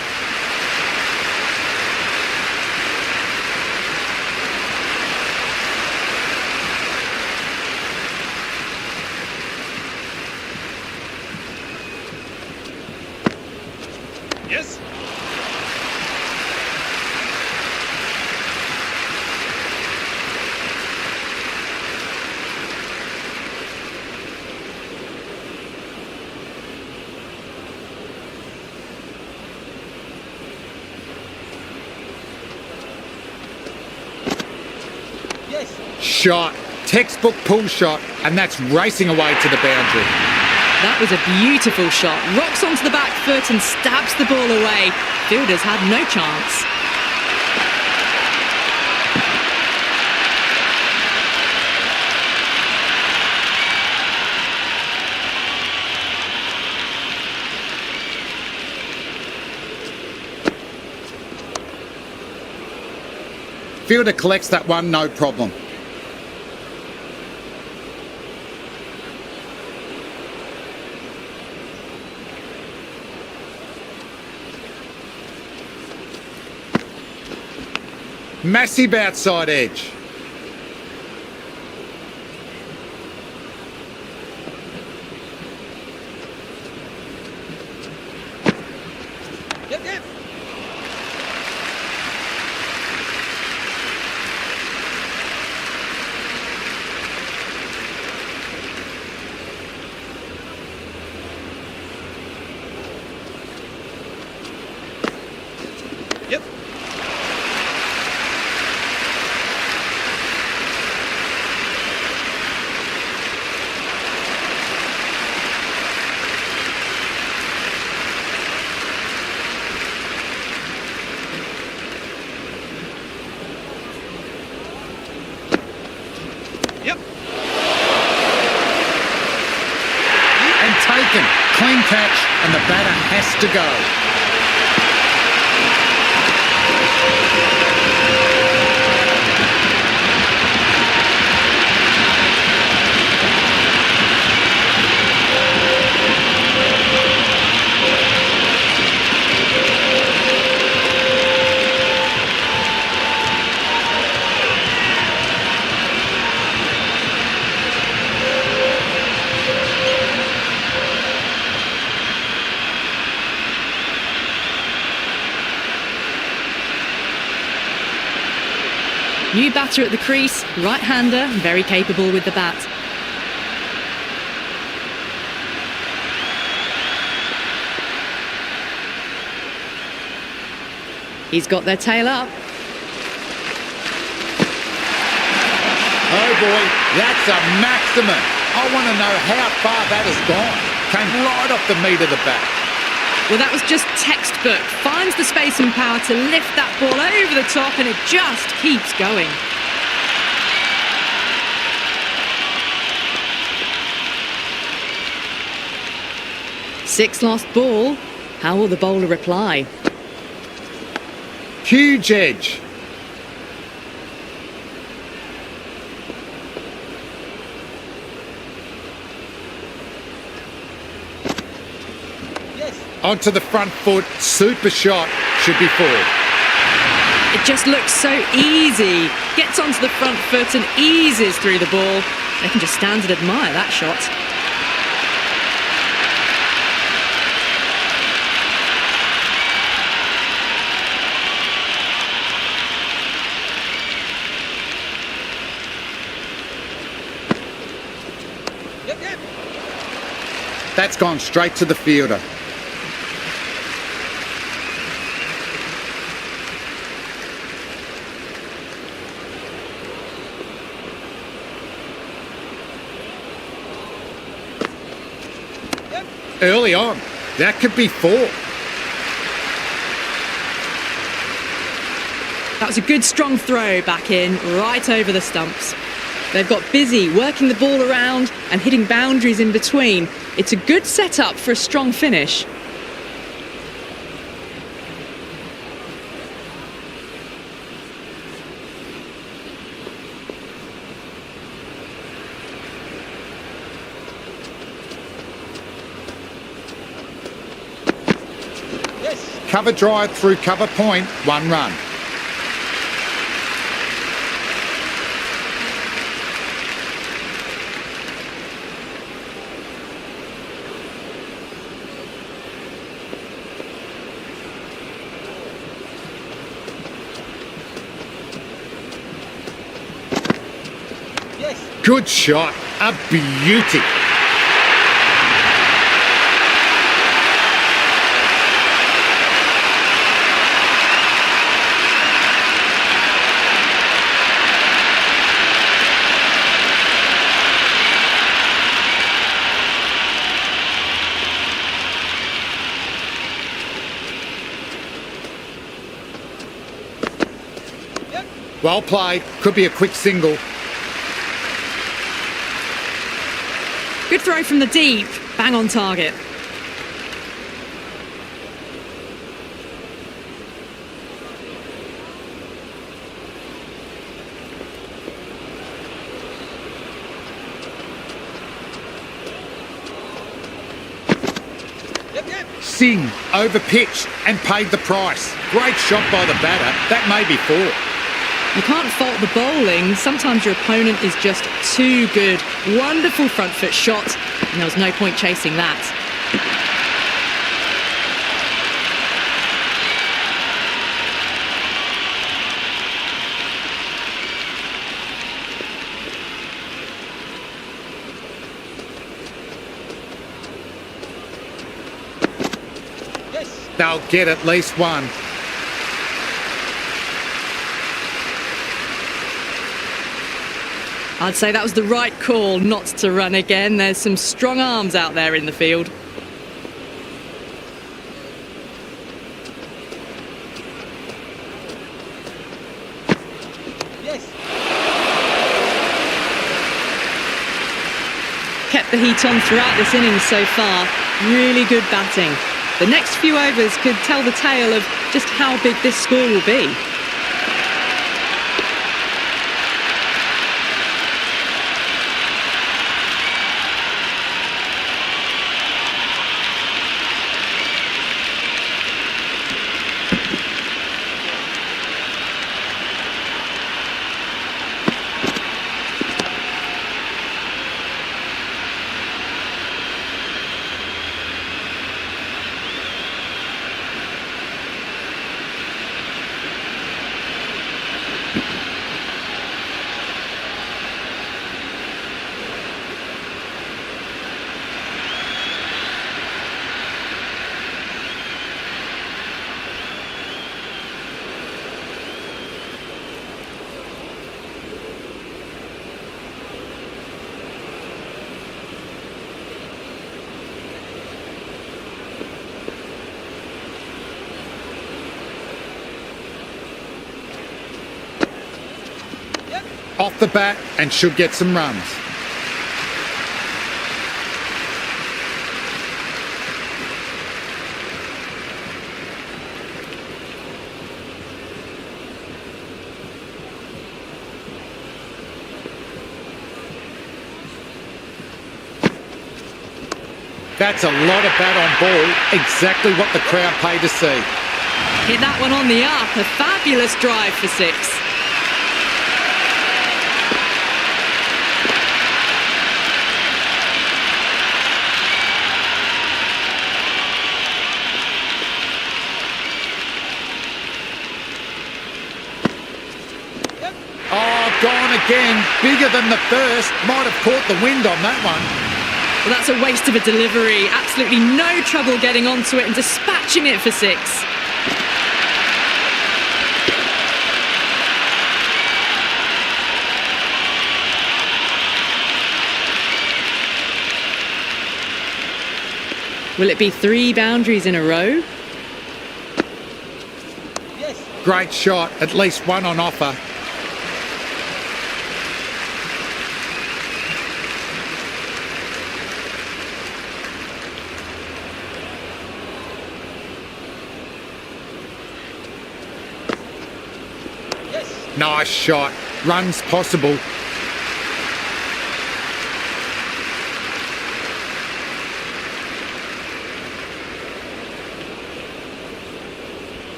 Yes. Yes. Shot. Textbook pull shot, and that's racing away to the boundary. That was a beautiful shot. Rocks onto the back foot and stabs the ball away. Fielders had no chance. Fielder collects that one, no problem. Massive outside edge. Yep. Yep. Yep. Yep. And taken. Clean catch, and the batter has to go. New batter at the crease, right-hander, very capable with the bat. He's got their tail up. Oh boy, that's a maximum. I want to know how far that has gone. Came right off the meat of the bat. Well, that was just textbook. Finds the space and power to lift that ball over the top, and it just keeps going. Sixth last ball. How will the bowler reply? Huge edge. Yes. Onto the front foot, super shot, should be 4. It just looks so easy. Gets onto the front foot and eases through the ball. They can just stand and admire that shot. Yep, yep. That's gone straight to the fielder. Yep. Early on, that could be 4. That was a good strong throw back in, right over the stumps. They've got busy working the ball around and hitting boundaries in between. It's a good setup for a strong finish. Yes. Cover drive through cover point, 1 run. Yes. Good shot, a beauty. Yep. Well played, could be a quick single. Good throw from the deep, bang on target. Yep, yep. Singh over-pitched and paid the price. Great shot by the batter, that may be 4. You can't fault the bowling. Sometimes your opponent is just too good. Wonderful front foot shot, and there was no point chasing that. Yes. They'll get at least 1. I'd say that was the right call not to run again. There's some strong arms out there in the field. Yes. Kept the heat on throughout this innings so far. Really good batting. The next few overs could tell the tale of just how big this score will be. Yep. Off the bat and should get some runs. That's a lot of bat on ball, exactly what the crowd paid to see. Hit that one on the up, a fabulous drive for 6. Yep. Oh, gone again, bigger than the first. Might have caught the wind on that one. Well, that's a waste of a delivery. Absolutely no trouble getting onto it and dispatching it for 6. Will it be 3 boundaries in a row? Yes. Great shot, at least one on offer. Yes. Nice shot, runs possible.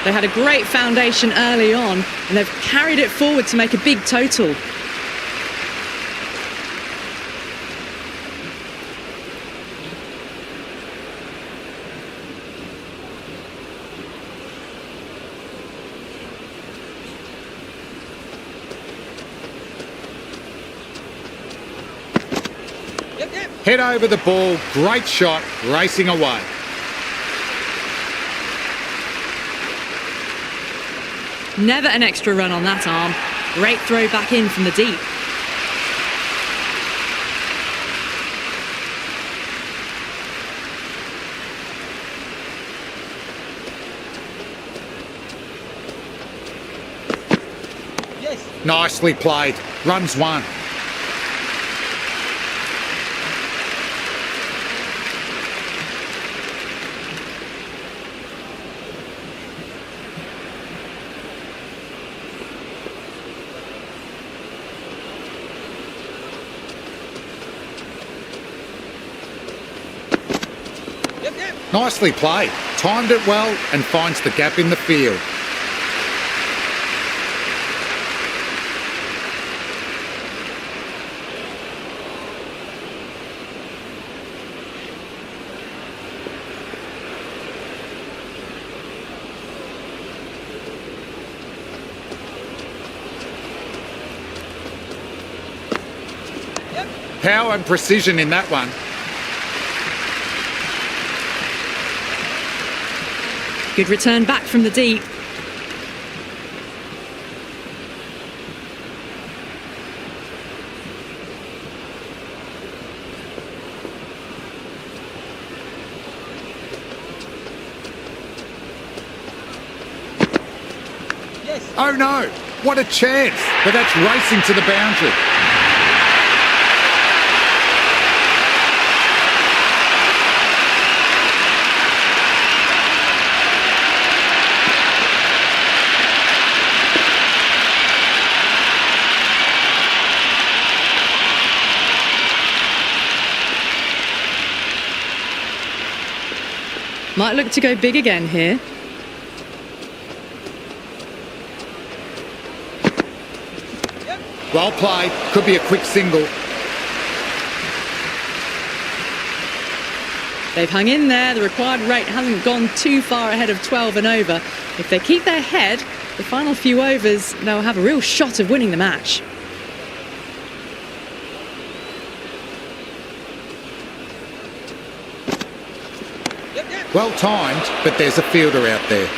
They had a great foundation early on and they've carried it forward to make a big total. Yep, yep. Head over the ball, great shot, racing away. Never an extra run on that arm. Great throw back in from the deep. Yes. Nicely played, runs 1. Yep, yep. Nicely played, timed it well and finds the gap in the field. Yep. Power and precision in that one. Good return back from the deep. Yes. Oh no, what a chance, but that's racing to the boundary. Might look to go big again here. Yep. Well played, could be a quick single. They've hung in there. The required rate hasn't gone too far ahead of 12 and over. If they keep their head, the final few overs, they'll have a real shot of winning the match. Yep, yep. Well timed, but there's a fielder out there.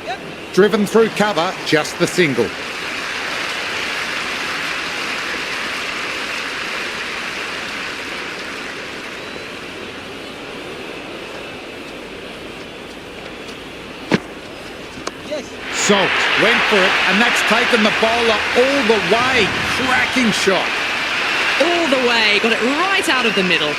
Yep. Driven through cover, just the single. Yes. Salt went for it, and that's taken the bowler all the way. Cracking shot. All the way, got it right out of the middle.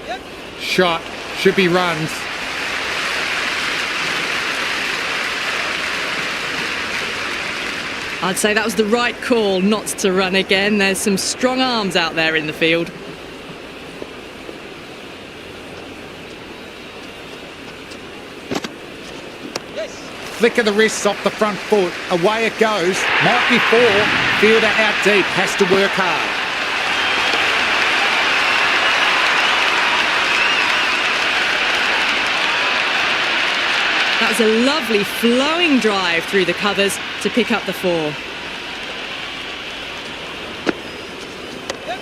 Yep. Shot. Should be runs. I'd say that was the right call not to run again. There's some strong arms out there in the field. Yes. Flick of the wrists off the front foot. Away it goes. Might be 4. Fielder out deep. Has to work hard. That was a lovely flowing drive through the covers to pick up the 4. Yep.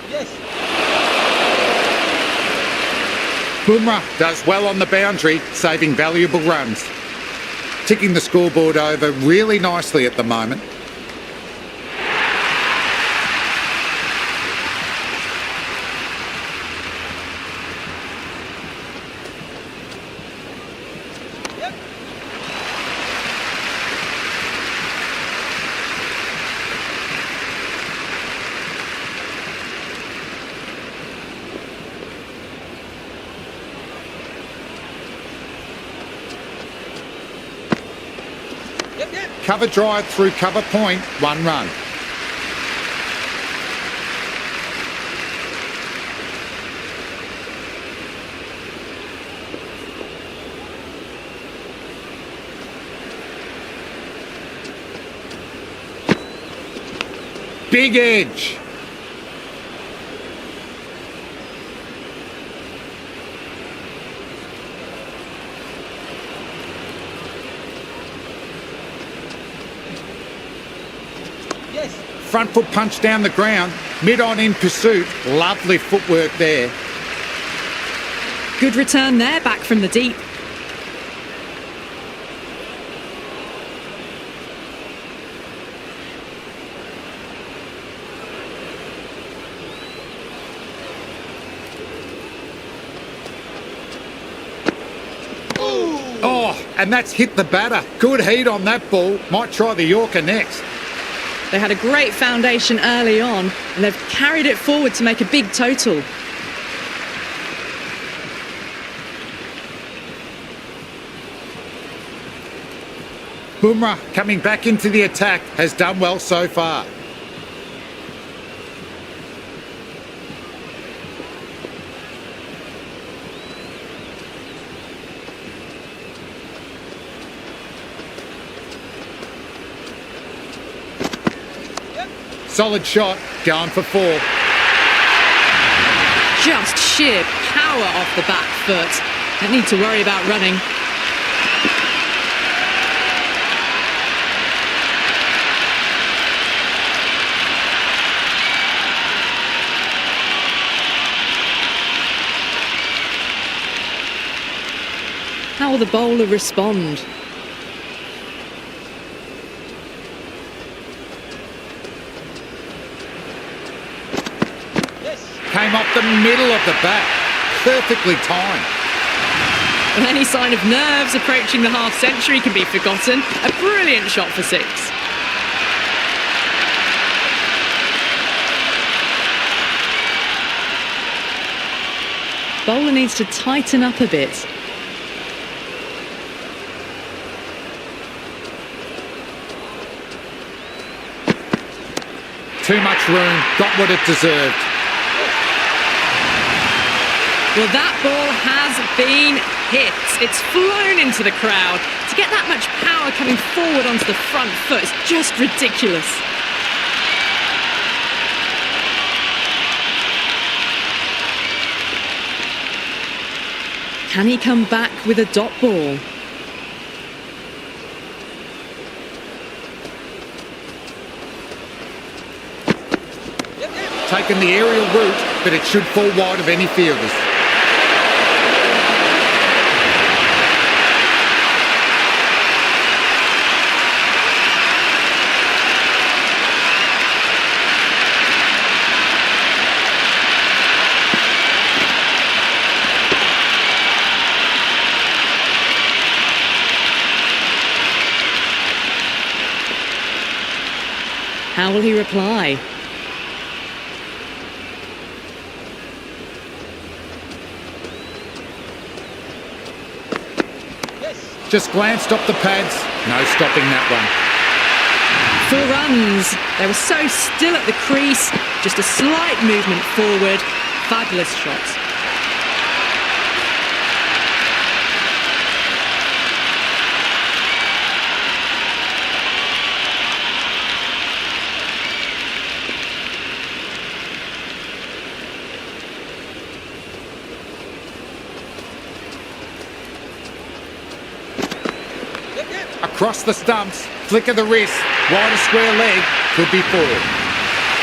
Yes. Bumrah does well on the boundary, saving valuable runs. Ticking the scoreboard over really nicely at the moment. Yep. Yep. Yep. Cover drive through cover point, 1 run. Big edge. Yes. Front foot punch down the ground. Mid on in pursuit. Lovely footwork there. Good return there, back from the deep. Oh, and that's hit the batter. Good heat on that ball. Might try the Yorker next. They had a great foundation early on, and they've carried it forward to make a big total. Bumrah coming back into the attack has done well so far. Yep. Solid shot, going for 4. Just sheer power off the back foot. Don't need to worry about running. How will the bowler respond? Yes. Came off the middle of the bat. Perfectly timed. And any sign of nerves approaching the half-century can be forgotten. A brilliant shot for 6. bowler needs to tighten up a bit. Too much room, got what it deserved. Well, that ball has been hit. It's flown into the crowd. To get that much power coming forward onto the front foot is just ridiculous. Can he come back with a dot ball? Taken the aerial route, but it should fall wide of any fielders. How will he reply? Just glanced up the pads, no stopping that one. 4 runs. They were so still at the crease, just a slight movement forward. Fabulous shots. Across the stumps, flick of the wrist, wider square leg, could be 4.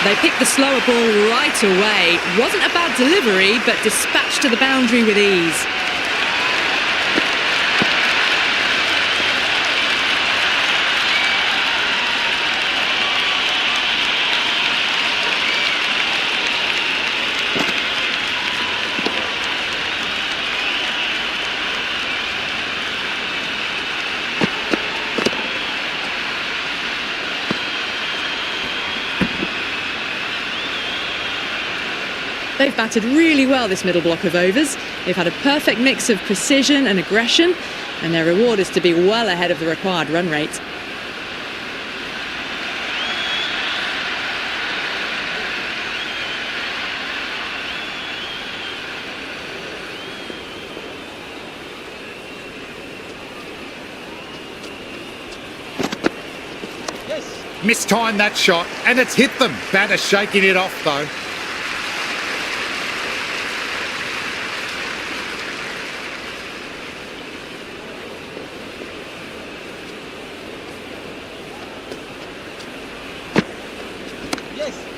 They picked the slower ball right away. Wasn't a bad delivery, but dispatched to the boundary with ease. They've batted really well this middle block of overs. They've had a perfect mix of precision and aggression, and their reward is to be well ahead of the required run rate. Mistimed that shot, and it's hit them. Batter shaking it off though.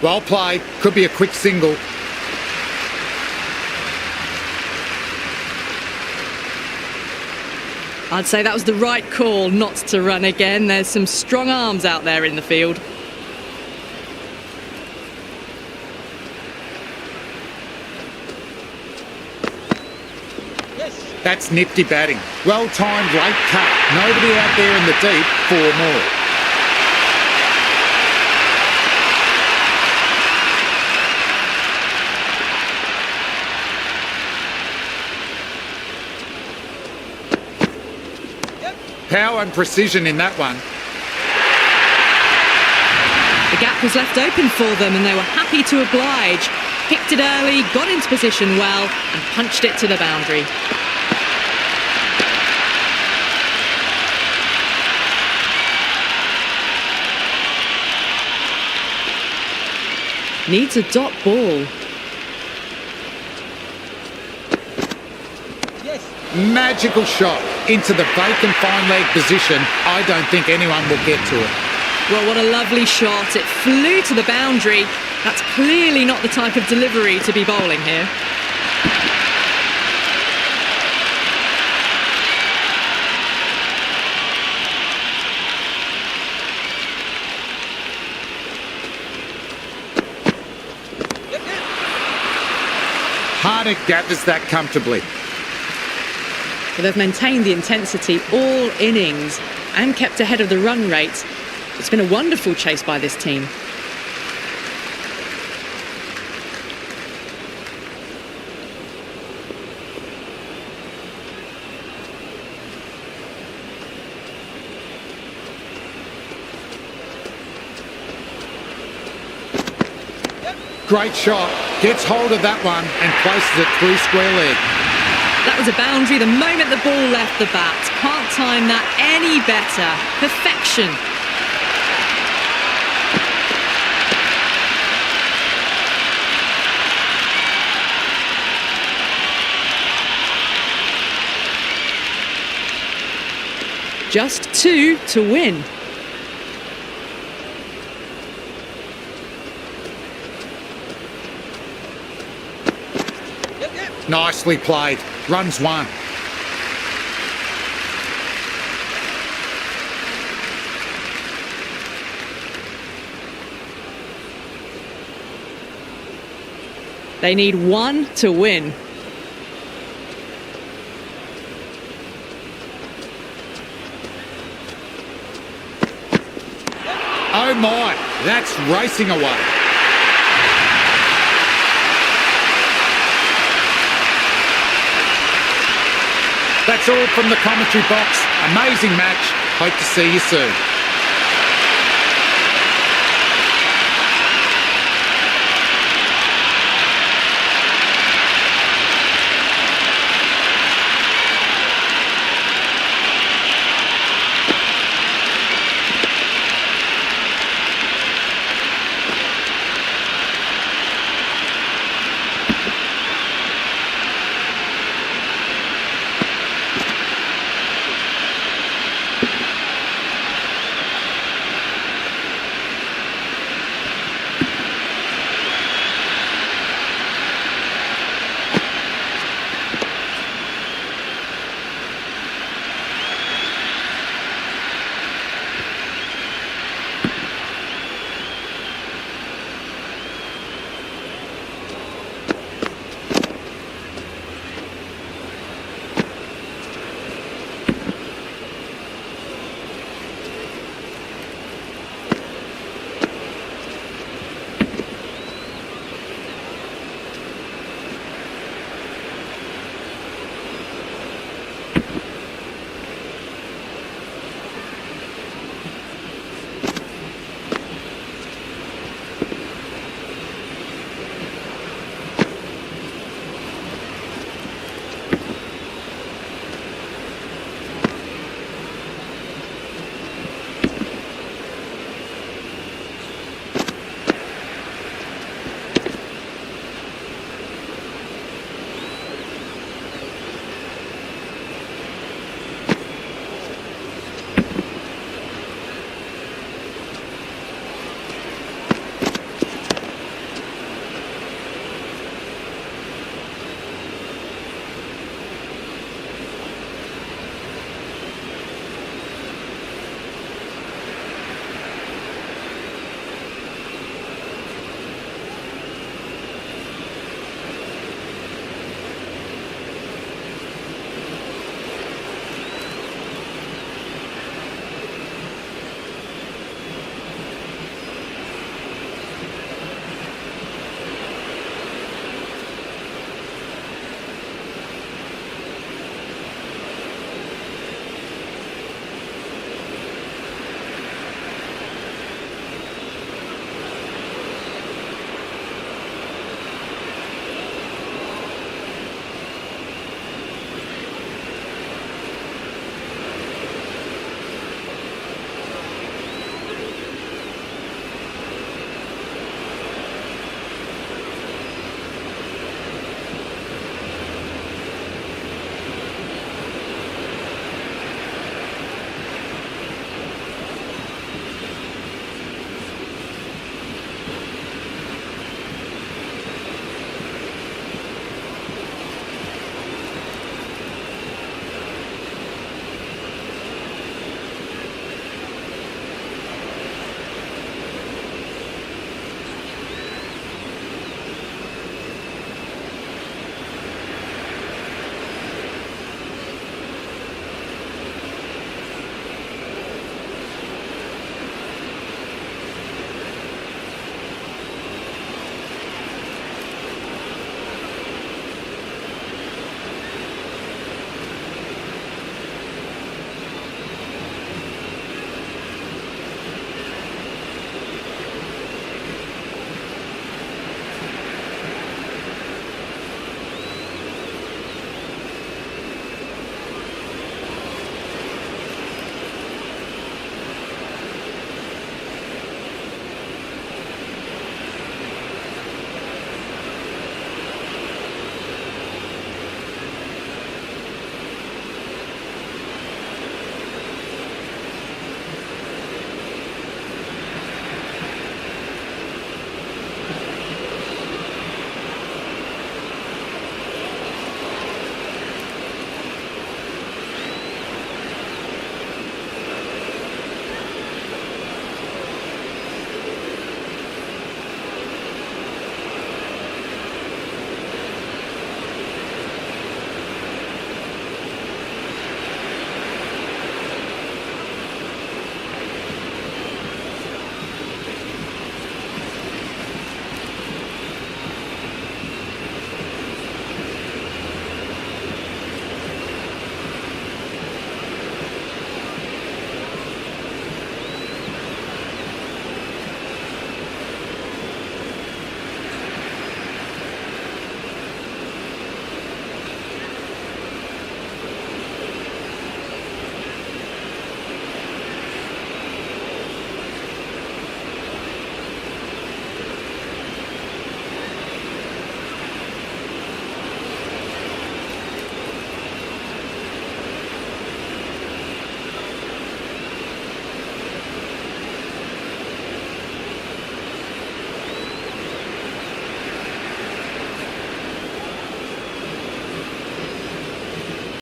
Well played, could be a quick single. I'd say that was the right call not to run again. There's some strong arms out there in the field. That's nifty batting. Well-timed late cut. Nobody out there in the deep, 4 more. Power and precision in that one. The gap was left open for them and they were happy to oblige. Picked it early, got into position well and punched it to the boundary. Needs a dot ball. Magical shot into the vacant fine leg position. I don't think anyone will get to it. Well, what a lovely shot. It flew to the boundary. That's clearly not the type of delivery to be bowling here. Harder gathers that comfortably. But they've maintained the intensity all innings and kept ahead of the run rate. It's been a wonderful chase by this team. Great shot. Gets hold of that one and places it through square leg. That was a boundary the moment the ball left the bat. Can't time that any better. Perfection. Just 2 to win. Yep, yep. Nicely played. Runs 1. They need 1 to win. Oh my, that's racing away. That's all from the commentary box. Amazing match. Hope to see you soon.